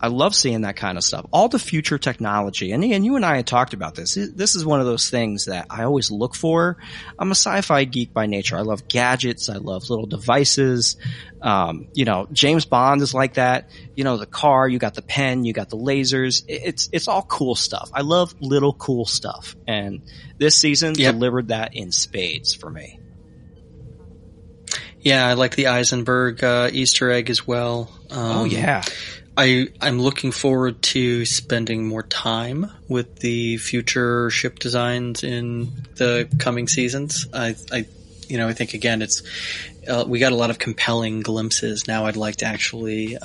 I love seeing that kind of stuff. All the future technology. And Ian, you and I had talked about this. This is one of those things that I always look for. I'm a sci-fi geek by nature. I love gadgets. I love little devices. You know, James Bond is like that. You know, the car, you got the pen, you got the lasers. It's all cool stuff. I love little cool stuff. And this season delivered that in spades for me. Yeah, I like the Eisenberg Easter egg as well. Oh yeah. I'm looking forward to spending more time with the future ship designs in the coming seasons. I think again, it's we got a lot of compelling glimpses. Now I'd like to actually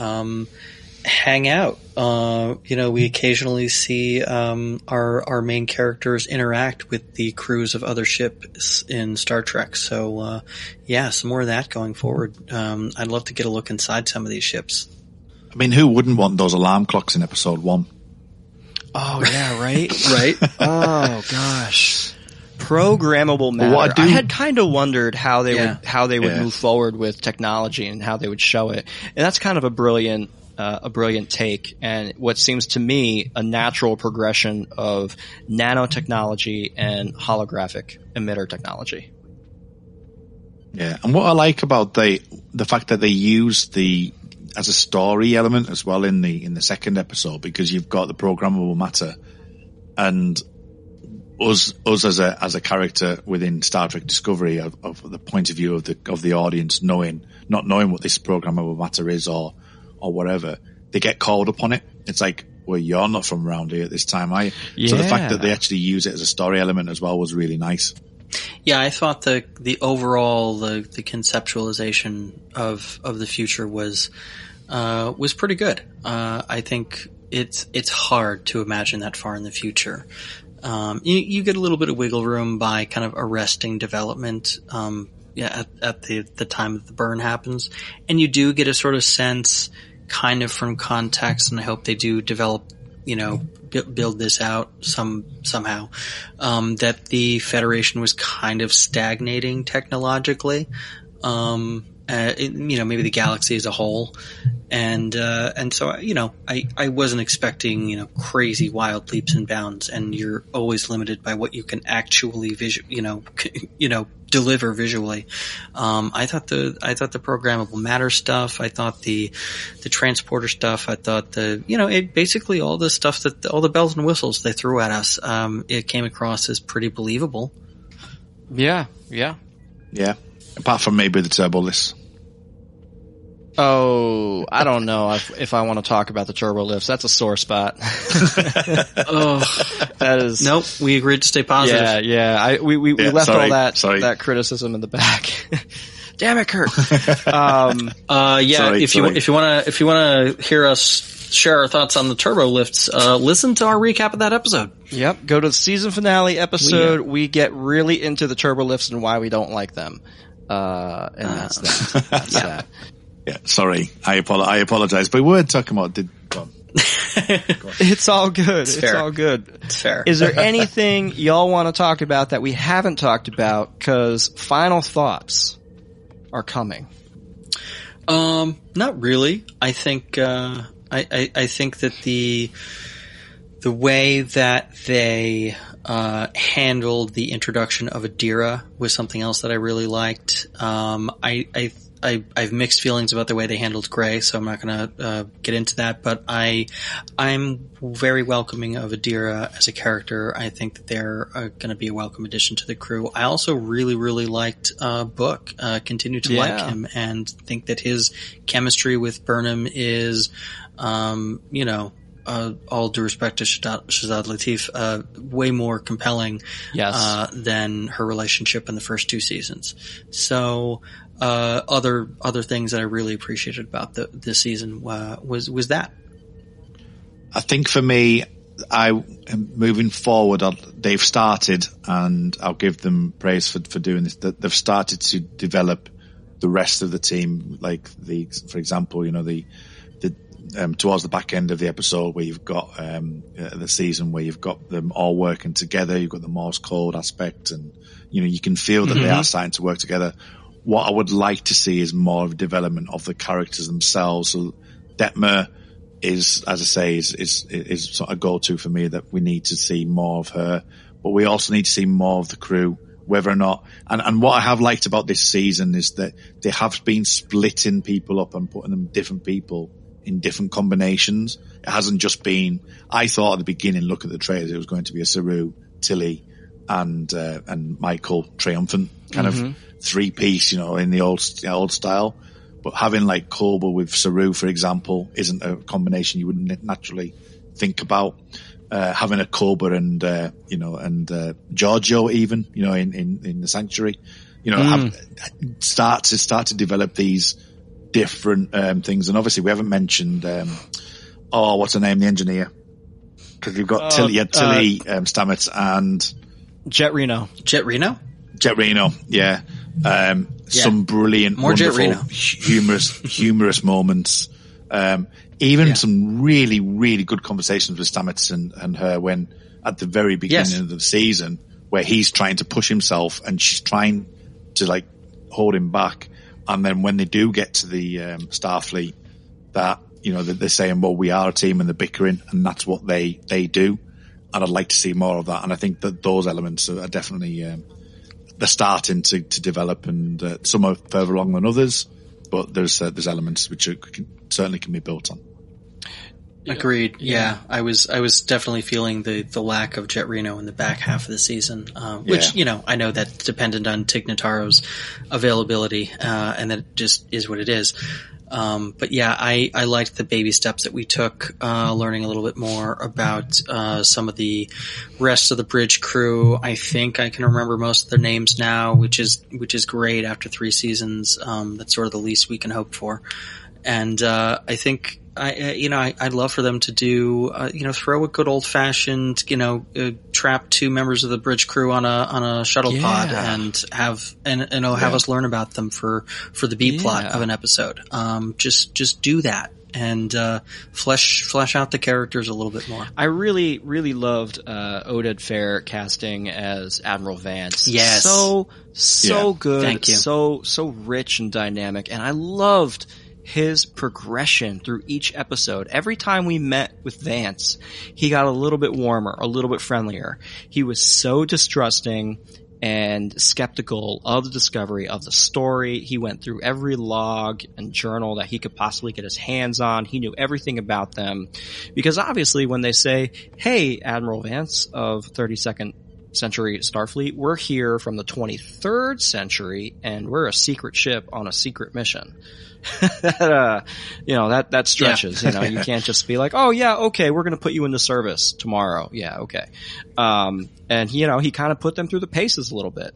hang out. You know, we occasionally see our main characters interact with the crews of other ships in Star Trek. So some more of that going forward. I'd love to get a look inside some of these ships. I mean, who wouldn't want those alarm clocks in episode 1? Oh yeah, right, right. Oh gosh, programmable matter. Well, I had kind of wondered how they would move forward with technology and how they would show it, and that's kind of a brilliant take, and what seems to me a natural progression of nanotechnology and holographic emitter technology. Yeah, and what I like about the fact that they use as a story element as well in the second episode, because you've got the programmable matter and us as a character within Star Trek Discovery of the point of view of the audience not knowing what this programmable matter is or whatever, they get called upon it it's like, well, you're not from around here at this time, are you? So the fact that they actually use it as a story element as well was really nice. Yeah, I thought the overall the conceptualization of the future was pretty good. I think it's hard to imagine that far in the future. You get a little bit of wiggle room by kind of arresting development, at the time that the burn happens, and you do get a sort of sense, kind of from context, and I hope they do develop, build this out somehow, that the Federation was kind of stagnating technologically, maybe the galaxy as a whole. And so, I wasn't expecting, crazy wild leaps and bounds, and you're always limited by what you can actually deliver visually. I thought the programmable matter stuff, I thought the transporter stuff, I thought basically all the stuff all the bells and whistles they threw at us, it came across as pretty believable. Yeah. Apart from maybe the turbo lifts. Oh, I don't know if I want to talk about the turbo lifts. That's a sore spot. That is. Nope. We agreed to stay positive. Yeah. We left all that criticism in the back. Damn it, Kurt. If you want to hear us share our thoughts on the turbo lifts, listen to our recap of that episode. Yep. Go to the season finale episode. We get really into the turbo lifts and why we don't like them. And that's that. That's that. Yeah, sorry. I apologize, but we weren't talking about go on. It's all good. It's all good. It's fair. Is there anything y'all want to talk about that we haven't talked about? Because final thoughts are coming. Not really. I think I think that the way that they handled the introduction of Adira was something else that I really liked. I have mixed feelings about the way they handled Gray, so I'm not going to get into that. But I'm very welcoming of Adira as a character. I think that they're going to be a welcome addition to the crew. I also really, really liked Book. Continue to like him, and think that his chemistry with Burnham is, all due respect to Shazad Latif, way more compelling than her relationship in the first two seasons. So. Other things that I really appreciated about this season was that. I think for me, moving forward, they've started, and I'll give them praise for doing this. That they've started to develop the rest of the team, like for example, towards the back end of the episode where you've got the season where you've got them all working together. You've got the Morse code aspect, and you can feel that they are starting to work together. What I would like to see is more of a development of the characters themselves. So Detmer is, as I say, is sort of go-to for me, that we need to see more of her, but we also need to see more of the crew, whether or not, and what I have liked about this season is that they have been splitting people up and putting them different people in different combinations. It hasn't just been, I thought at the beginning, look at the trailers, it was going to be a Saru, Tilly, and Michael triumphant kind of three-piece, in the old style. But having like Kolber with Saru, for example, isn't a combination you wouldn't naturally think about. Having a Kolber and Giorgio even, in the Sanctuary, start to develop these different things. And obviously we haven't mentioned what's her name, the engineer, because you've got Tilly Stamets and Jet Reno, yeah. Some brilliant, more wonderful, humorous moments. Even some really, really good conversations with Stamets and her when at the very beginning of the season, where he's trying to push himself and she's trying to like hold him back. And then when they do get to the Starfleet, that they're saying, well, we are a team, and they're bickering, and that's what they do. And I'd like to see more of that. And I think that those elements are definitely they're starting to develop, and some are further along than others. But there's elements which certainly can be built on. Agreed. Yeah. I was definitely feeling the lack of Jet Reno in the back half of the season, which, I know that's dependent on Tig Notaro's availability, and that just is what it is. But yeah, I liked the baby steps that we took, learning a little bit more about, some of the rest of the bridge crew. I think I can remember most of their names now, which is great after 3 seasons. That's sort of the least we can hope for. And, I think, I'd love for them to do, throw a good old fashioned, trap 2 members of the bridge crew on a shuttle pod and have us learn about them for the B plot of an episode. Just do that and, flesh out the characters a little bit more. I really, really loved, Oded Fair casting as Admiral Vance. Yes. So good. Thank you. So rich and dynamic. And I loved his progression through each episode. Every time we met with Vance, he got a little bit warmer, a little bit friendlier. He was so distrusting and skeptical of the Discovery, of the story. He went through every log and journal that he could possibly get his hands on. He knew everything about them. Because obviously when they say, hey, Admiral Vance of 32nd Century Starfleet, we're here from the 23rd century and we're a secret ship on a secret mission. That stretches. Yeah. You can't just be like, oh yeah, okay, we're going to put you into service tomorrow. Yeah, okay. And he kind of put them through the paces a little bit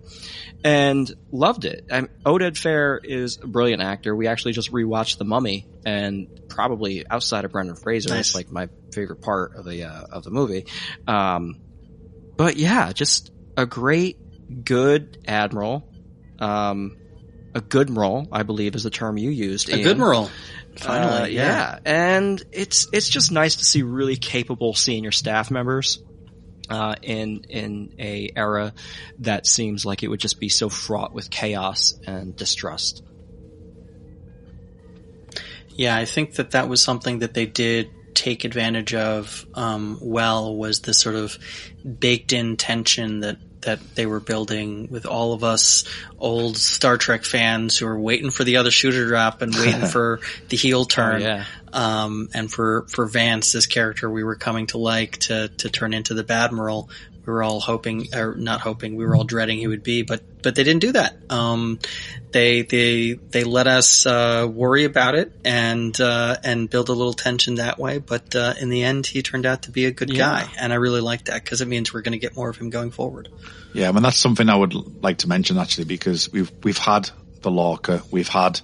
and loved it. Oded Fair is a brilliant actor. We actually just rewatched The Mummy, and probably outside of Brendan Fraser, it's like my favorite part of the movie. But yeah, just a great, good admiral. A good role, I believe, is the term you used. Ian. A good role. Finally, yeah. And it's just nice to see really capable senior staff members, in a era that seems like it would just be so fraught with chaos and distrust. Yeah, I think that was something that they did take advantage of, was the sort of baked in tension that they were building with all of us old Star Trek fans who were waiting for the other shoe to drop and waiting for the heel turn. Oh, yeah. And for Vance, this character we were coming to like to turn into the Badmiral. We were all hoping, or not hoping, we were all dreading he would be, but they didn't do that. They let us, worry about it and build a little tension that way. But, in the end, he turned out to be a good guy. And I really like that because it means we're going to get more of him going forward. Yeah. I mean, that's something I would like to mention actually, because we've had the Lorca, we've had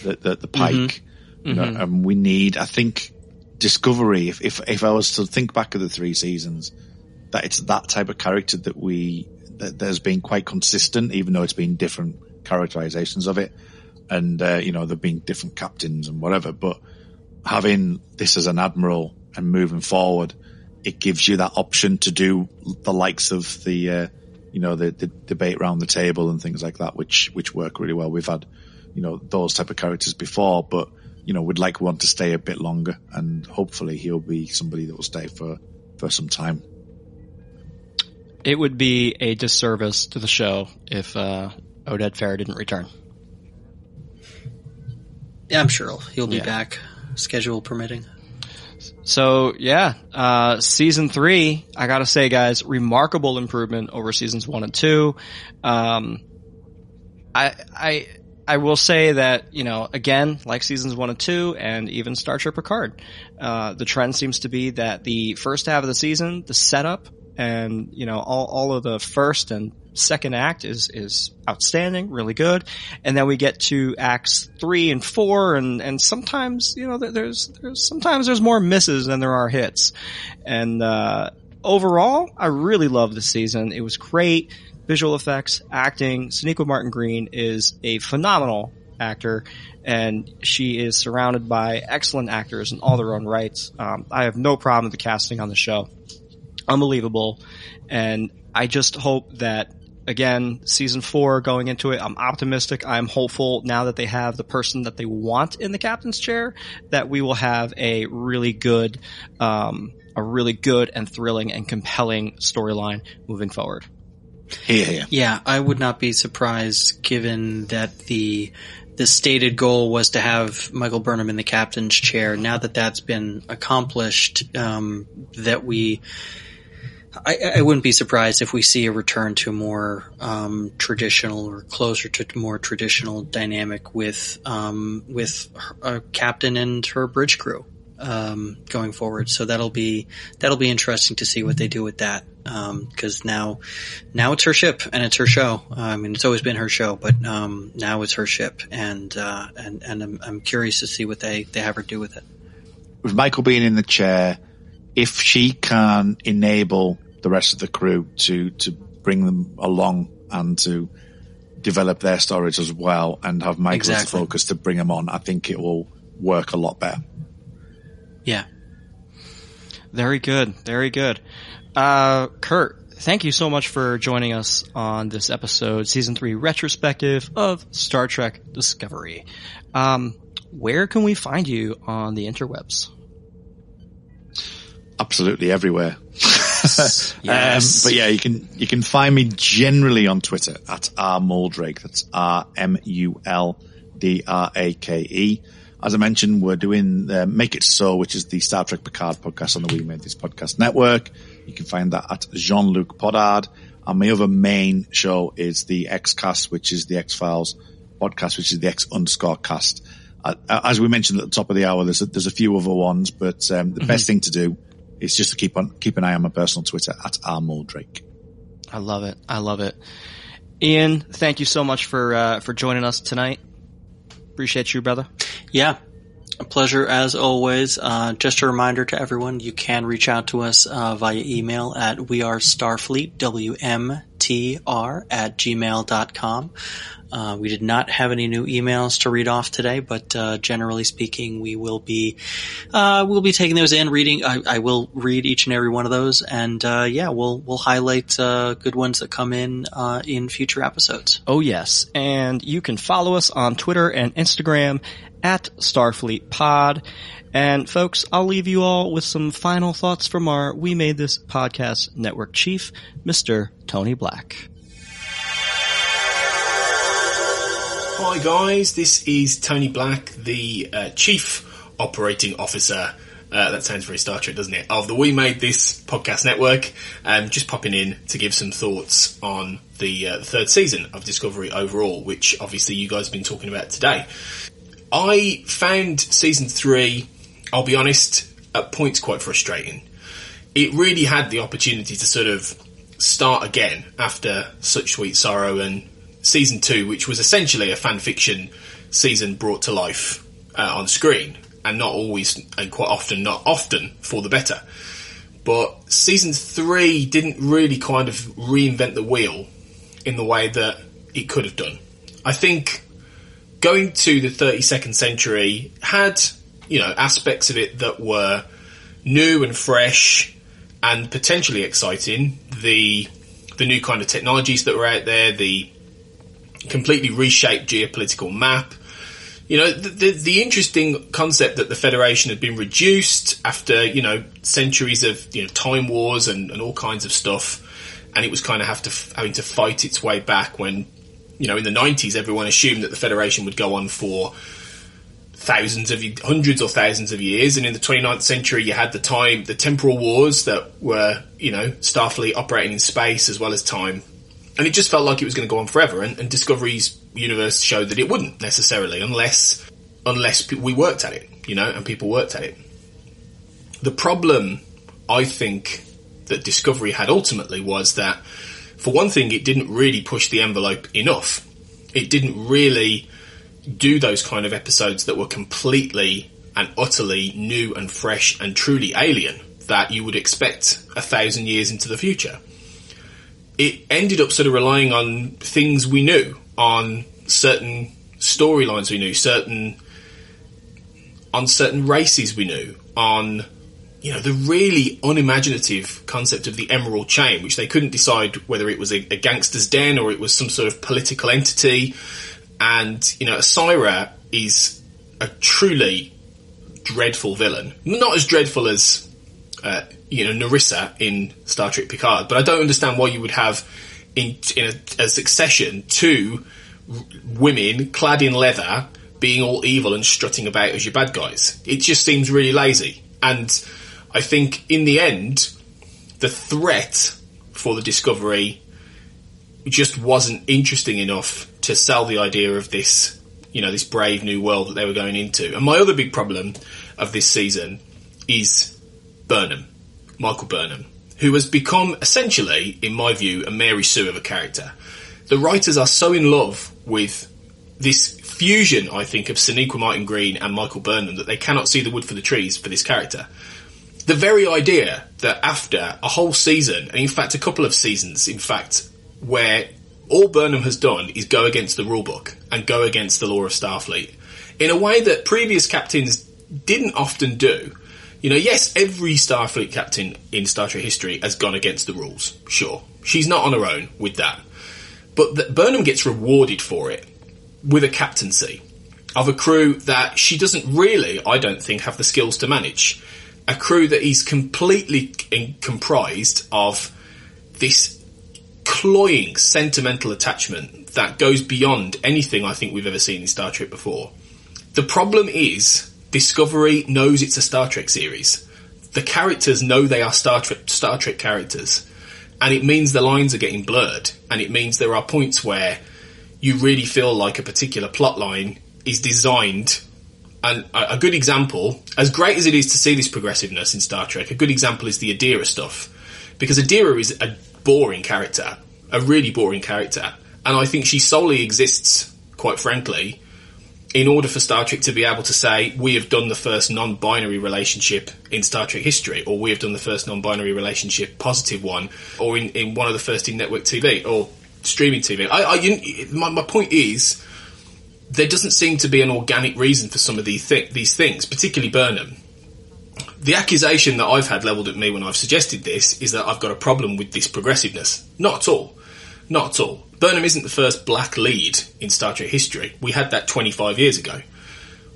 the Pike, and we need, I think, Discovery. If I was to think back of the 3 seasons, that it's that type of character that there's been quite consistent, even though it's been different characterizations of it. And, there've been different captains and whatever, but having this as an admiral and moving forward, it gives you that option to do the likes of the debate around the table and things like that, which work really well. We've had, those type of characters before, but, we'd want to stay a bit longer, and hopefully he'll be somebody that will stay for some time. It would be a disservice to the show if Oded Fair didn't return. Yeah, I'm sure he'll be back, schedule permitting. So, season 3, I gotta say, guys, remarkable improvement over seasons 1 and 2. I will say that, again, like seasons 1 and 2, and even Star Trek Picard, the trend seems to be that the first half of the season, the setup, and, all of the first and second act is outstanding, really good. And then we get to acts 3 and 4, and sometimes, there's more misses than there are hits. And, overall, I really love the season. It was great. Visual effects, acting. Sonequa Martin Green is a phenomenal actor, and she is surrounded by excellent actors in all their own rights. I have no problem with the casting on the show. Unbelievable. And I just hope that, again, season 4 going into it, I'm optimistic. I'm hopeful now that they have the person that they want in the captain's chair, that we will have a really good and thrilling and compelling storyline moving forward. Yeah. Yeah, I would not be surprised given that the stated goal was to have Michael Burnham in the captain's chair. Now that that's been accomplished, I wouldn't be surprised if we see a return to a more traditional or closer to more traditional dynamic with a captain and her bridge crew going forward. So that'll be interesting to see what they do with that, because now it's her ship and it's her show. I mean, it's always been her show, but now it's her ship, and I'm curious to see what they have her do with it. With Michael being in the chair, if she can enable the rest of the crew to bring them along and to develop their stories as well, and have Michael as the focus to bring them on, I think it will work a lot better. Yeah. Very good. Very good. Kurt, thank you so much for joining us on this episode, Season 3 retrospective of Star Trek Discovery. Where can we find you on the interwebs? Absolutely everywhere. Yes. But yeah, you can find me generally on Twitter at rmuldrake. That's RMULDRAKE. As I mentioned, we're doing Make It So, which is the Star Trek Picard podcast on the We Made This Podcast Network. You can find that at Jean-Luc Podard. And my other main show is the Xcast, which is the X-Files podcast, which is the X_cast. As we mentioned at the top of the hour, there's a few other ones, but the best thing to do is just to keep an eye on my personal Twitter at rmuldrake. I love it. I love it. Ian, thank you so much for joining us tonight. Appreciate you, brother. Yeah, a pleasure as always. Just a reminder to everyone, you can reach out to us via email at wearestarfleet@gmail.com. We did not have any new emails to read off today, but generally speaking, we'll be taking those in, reading. I will read each and every one of those, and we'll highlight good ones that come in future episodes. Oh yes, and you can follow us on Twitter and Instagram at Starfleet Pod. And folks, I'll leave you all with some final thoughts from our We Made This Podcast Network chief, Mr. Tony Black. Hi guys, this is Tony Black, the Chief Operating Officer, that sounds very Star Trek, doesn't it, of the We Made This Podcast Network. Just popping in to give some thoughts on the third season of Discovery overall, which obviously you guys have been talking about today. I found Season 3, I'll be honest, at points quite frustrating. It really had the opportunity to sort of start again after Such Sweet Sorrow and Season 2, which was essentially a fan fiction season brought to life on screen, and not always, and quite often, not often, for the better. But Season 3 didn't really kind of reinvent the wheel in the way that it could have done. I think going to the 32nd century had, aspects of it that were new and fresh and potentially exciting. The new kind of technologies that were out there, the completely reshaped geopolitical map. The interesting concept that the Federation had been reduced after, centuries of, time wars and all kinds of stuff. And it was kind of having to fight its way back when, in the 90s, everyone assumed that the Federation would go on for hundreds or thousands of years. And in the 29th century, you had the temporal wars that were, Starfleet operating in space as well as time. And it just felt like it was going to go on forever. And Discovery's universe showed that it wouldn't necessarily, unless we worked at it, and people worked at it. The problem, I think, that Discovery had ultimately was that, for one thing, it didn't really push the envelope enough. It didn't really do those kind of episodes that were completely and utterly new and fresh and truly alien that you would expect 1,000 years into the future. It ended up sort of relying on things we knew, on certain storylines we knew, on certain races we knew, on the really unimaginative concept of the Emerald Chain, which they couldn't decide whether it was a gangster's den or it was some sort of political entity. And, Asira is a truly dreadful villain. Not as dreadful as, Narissa in Star Trek Picard, but I don't understand why you would have in a succession two women clad in leather being all evil and strutting about as your bad guys. It just seems really lazy. And I think in the end, the threat for the Discovery just wasn't interesting enough to sell the idea of this, this brave new world that they were going into. And my other big problem of this season is Michael Burnham, who has become essentially, in my view, a Mary Sue of a character. The writers are so in love with this fusion, I think, of Sonequa Martin-Green and Michael Burnham that they cannot see the wood for the trees for this character. The very idea that after a whole season, and in fact a couple of seasons, in fact, where all Burnham has done is go against the rulebook and go against the law of Starfleet in a way that previous captains didn't often do. Yes, every Starfleet captain in Star Trek history has gone against the rules. Sure. She's not on her own with that. But Burnham gets rewarded for it with a captaincy of a crew that she doesn't really, I don't think, have the skills to manage. A crew that is completely comprised of this cloying, sentimental attachment that goes beyond anything I think we've ever seen in Star Trek before. The problem is, Discovery knows it's a Star Trek series. The characters know they are Star Trek characters. And it means the lines are getting blurred. And it means there are points where you really feel like a particular plot line is designed. And a good example, as great as it is to see this progressiveness in Star Trek, a good example is the Adira stuff. Because Adira is a boring character, a really boring character. And I think she solely exists, quite frankly, in order for Star Trek to be able to say, we have done the first non-binary relationship in Star Trek history, or we have done the first non-binary relationship, positive one, or in one of the first in network TV, or streaming TV. My point is, there doesn't seem to be an organic reason for some of these things, particularly Burnham. The accusation that I've had levelled at me when I've suggested this is that I've got a problem with this progressiveness. Not at all. Not at all. Burnham isn't the first black lead in Star Trek history. We had that 25 years ago.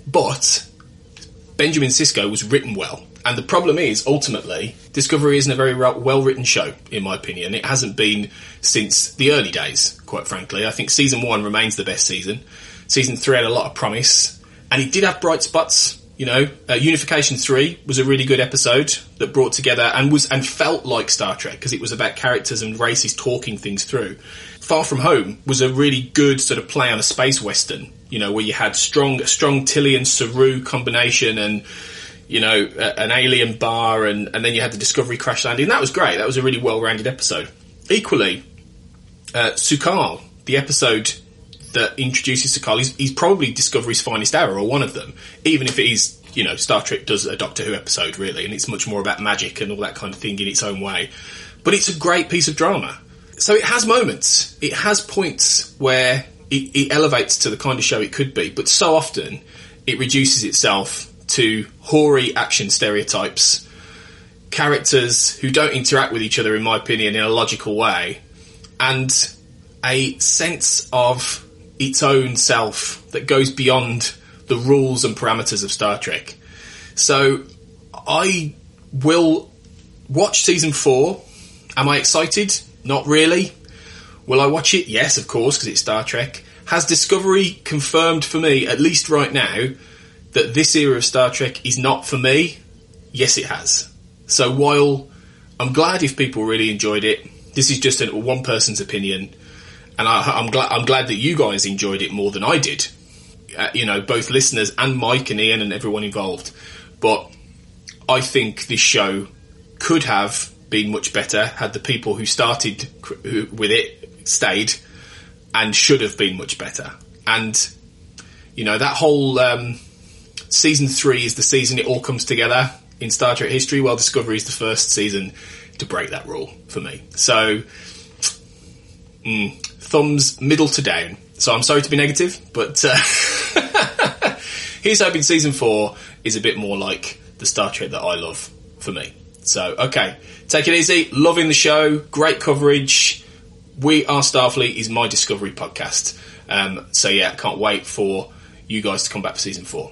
But Benjamin Sisko was written well. And the problem is, ultimately, Discovery isn't a very well-written show, in my opinion. It hasn't been since the early days, quite frankly. I think Season 1 remains the best season. Season 3 had a lot of promise. And it did have bright spots. Unification 3 was a really good episode that brought together and felt like Star Trek because it was about characters and races talking things through. Far From Home was a really good sort of play on a space western, where you had strong Tilly and Saru combination and, an alien bar and then you had the Discovery crash landing. That was great. That was a really well-rounded episode. Equally, Su'Kal, the episode that introduces Su'Kal, he's probably Discovery's finest hour, or one of them, even if it is, Star Trek does a Doctor Who episode, really, and it's much more about magic and all that kind of thing in its own way. But it's a great piece of drama. So it has moments. It has points where it elevates to the kind of show it could be, but so often it reduces itself to hoary action stereotypes, characters who don't interact with each other, in my opinion, in a logical way, and a sense of its own self that goes beyond the rules and parameters of Star Trek. So I will watch Season 4. Am I excited? Not really. Will I watch it? Yes, of course, because it's Star Trek. Has Discovery confirmed for me, at least right now, that this era of Star Trek is not for me? Yes, it has. So while I'm glad if people really enjoyed it, this is just one person's opinion. And I'm glad that you guys enjoyed it more than I did. Both listeners and Mike and Ian and everyone involved. But I think this show could have been much better had the people who started with it stayed, and should have been much better. And, that whole Season 3 is the season it all comes together in Star Trek history, while Discovery is the first season to break that rule for me. So, thumbs middle to down. So I'm sorry to be negative, but here's hoping Season 4 is a bit more like the Star Trek that I love for me. So, okay, take it easy. Loving the show. Great coverage. We Are Starfleet is my Discovery podcast. So, yeah, can't wait for you guys to come back for Season 4.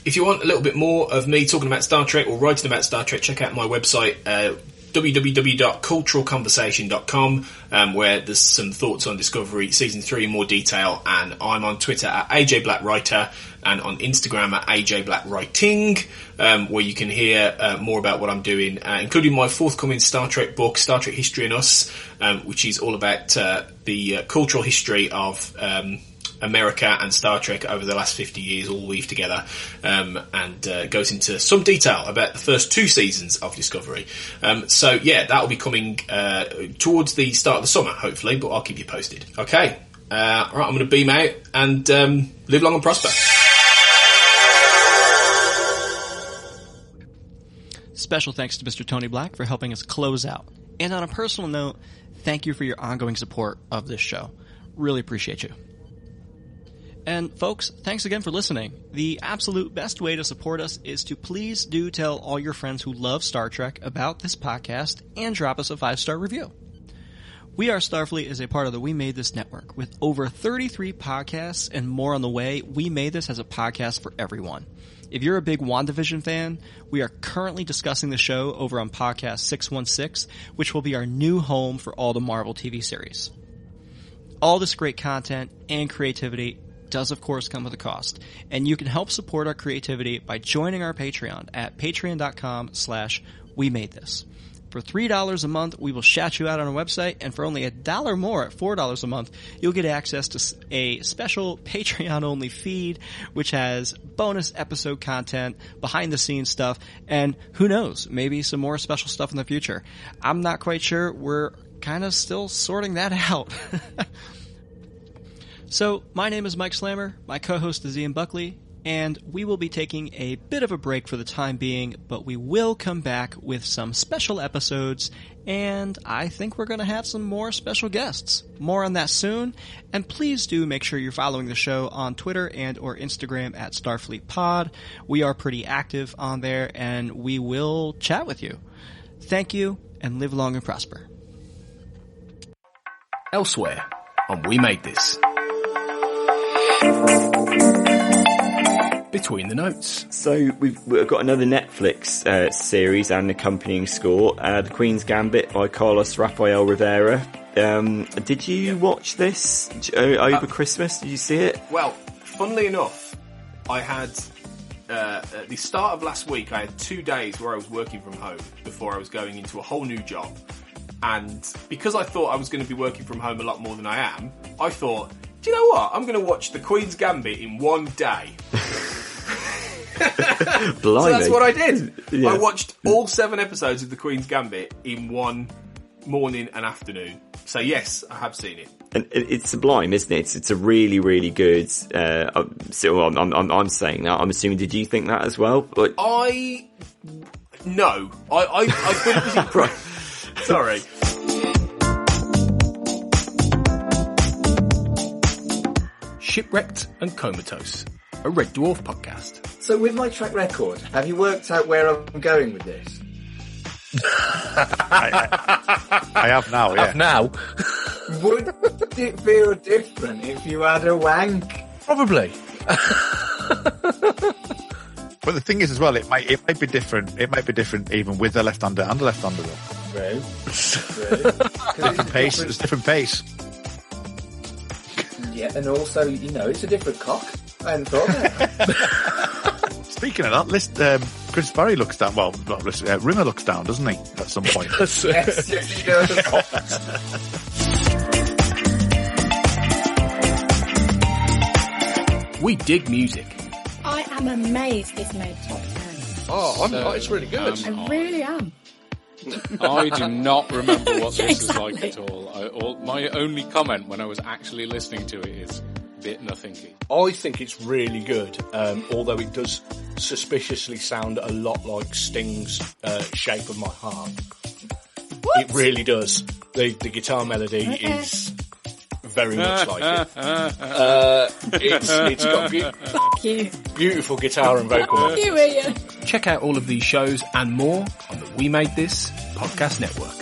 If you want a little bit more of me talking about Star Trek or writing about Star Trek, check out my website, www.culturalconversation.com, where there's some thoughts on Discovery Season 3 in more detail, and I'm on Twitter at AJBlackWriter and on Instagram at AJBlackWriting, where you can hear more about what I'm doing, including my forthcoming Star Trek book, Star Trek History and Us, which is all about the cultural history of America and Star Trek over the last 50 years, all weaved together, and goes into some detail about the first 2 seasons of Discovery. So yeah, that will be coming towards the start of the summer, hopefully, but I'll keep you posted. Okay, right, I'm going to beam out and live long and prosper. Special thanks to Mr. Tony Black for helping us close out. And on a personal note, thank you for your ongoing support of this show. Really appreciate you. And folks, thanks again for listening. The absolute best way to support us is to please do tell all your friends who love Star Trek about this podcast and drop us a 5-star review. We Are Starfleet is a part of the We Made This network. With over 33 podcasts and more on the way, We Made This has a podcast for everyone. If you're a big WandaVision fan, we are currently discussing the show over on podcast 616, which will be our new home for all the Marvel TV series. All this great content and creativity does of course come with a cost, and you can help support our creativity by joining our Patreon at patreon.com/WeMadeThis. For $3 a month, we will shout you out on our website, and for only $1 more at $4 a month, you'll get access to a special Patreon-only feed, which has bonus episode content, behind-the-scenes stuff, and who knows, maybe some more special stuff in the future. I'm not quite sure. We're kind of still sorting that out. So, my name is Mike Slammer, my co-host is Ian Buckley, and we will be taking a bit of a break for the time being, but we will come back with some special episodes, and I think we're going to have some more special guests. More on that soon, and please do make sure you're following the show on Twitter and or Instagram at Starfleet Pod. We are pretty active on there, and we will chat with you. Thank you, and live long and prosper. Elsewhere on We Made This. Between the Notes. So we've got another Netflix series and accompanying score, The Queen's Gambit by Carlos Rafael Rivera. Did you watch this over Christmas? Did you see it? Well, funnily enough, I had at the start of last week, I had 2 days where I was working from home before I was going into a whole new job. And because I thought I was going to be working from home a lot more than I am, I thought, do you know what? I'm going to watch The Queen's Gambit in one day. So that's what I did. Yeah. I watched all 7 episodes of The Queen's Gambit in one morning and afternoon. So yes, I have seen it. And it's sublime, isn't it? It's a really, really good. I'm saying that. I'm assuming. Did you think that as well? Like, no. I thought it was incredible. Sorry. Shipwrecked and Comatose, a Red Dwarf podcast. So with my track record, have you worked out where I'm going with this? I have now, yeah. Have now? Would it feel different if you had a wank? Probably. But the thing is as well, it might be different. It might be different even with the left-hander and the left-hander though. True. Different pace. It's different pace. Yeah, and also, it's a different cock. I hadn't thought of that. Speaking of that, Chris Barry looks down. Well, not Rimmer looks down, doesn't he? At some point. Yes, he does. We dig music. I am amazed this made top 10. Oh, it's really good. I really am. I do not remember what this is like at all. My only comment when I was actually listening to it is bit nothingy. I think it's really good, although it does suspiciously sound a lot like Sting's Shape of My Heart. What? It really does. The guitar melody is very much like it. It's got beautiful guitar and vocal. Fuck you, Ian. Check out all of these shows and more on the We Made This podcast network.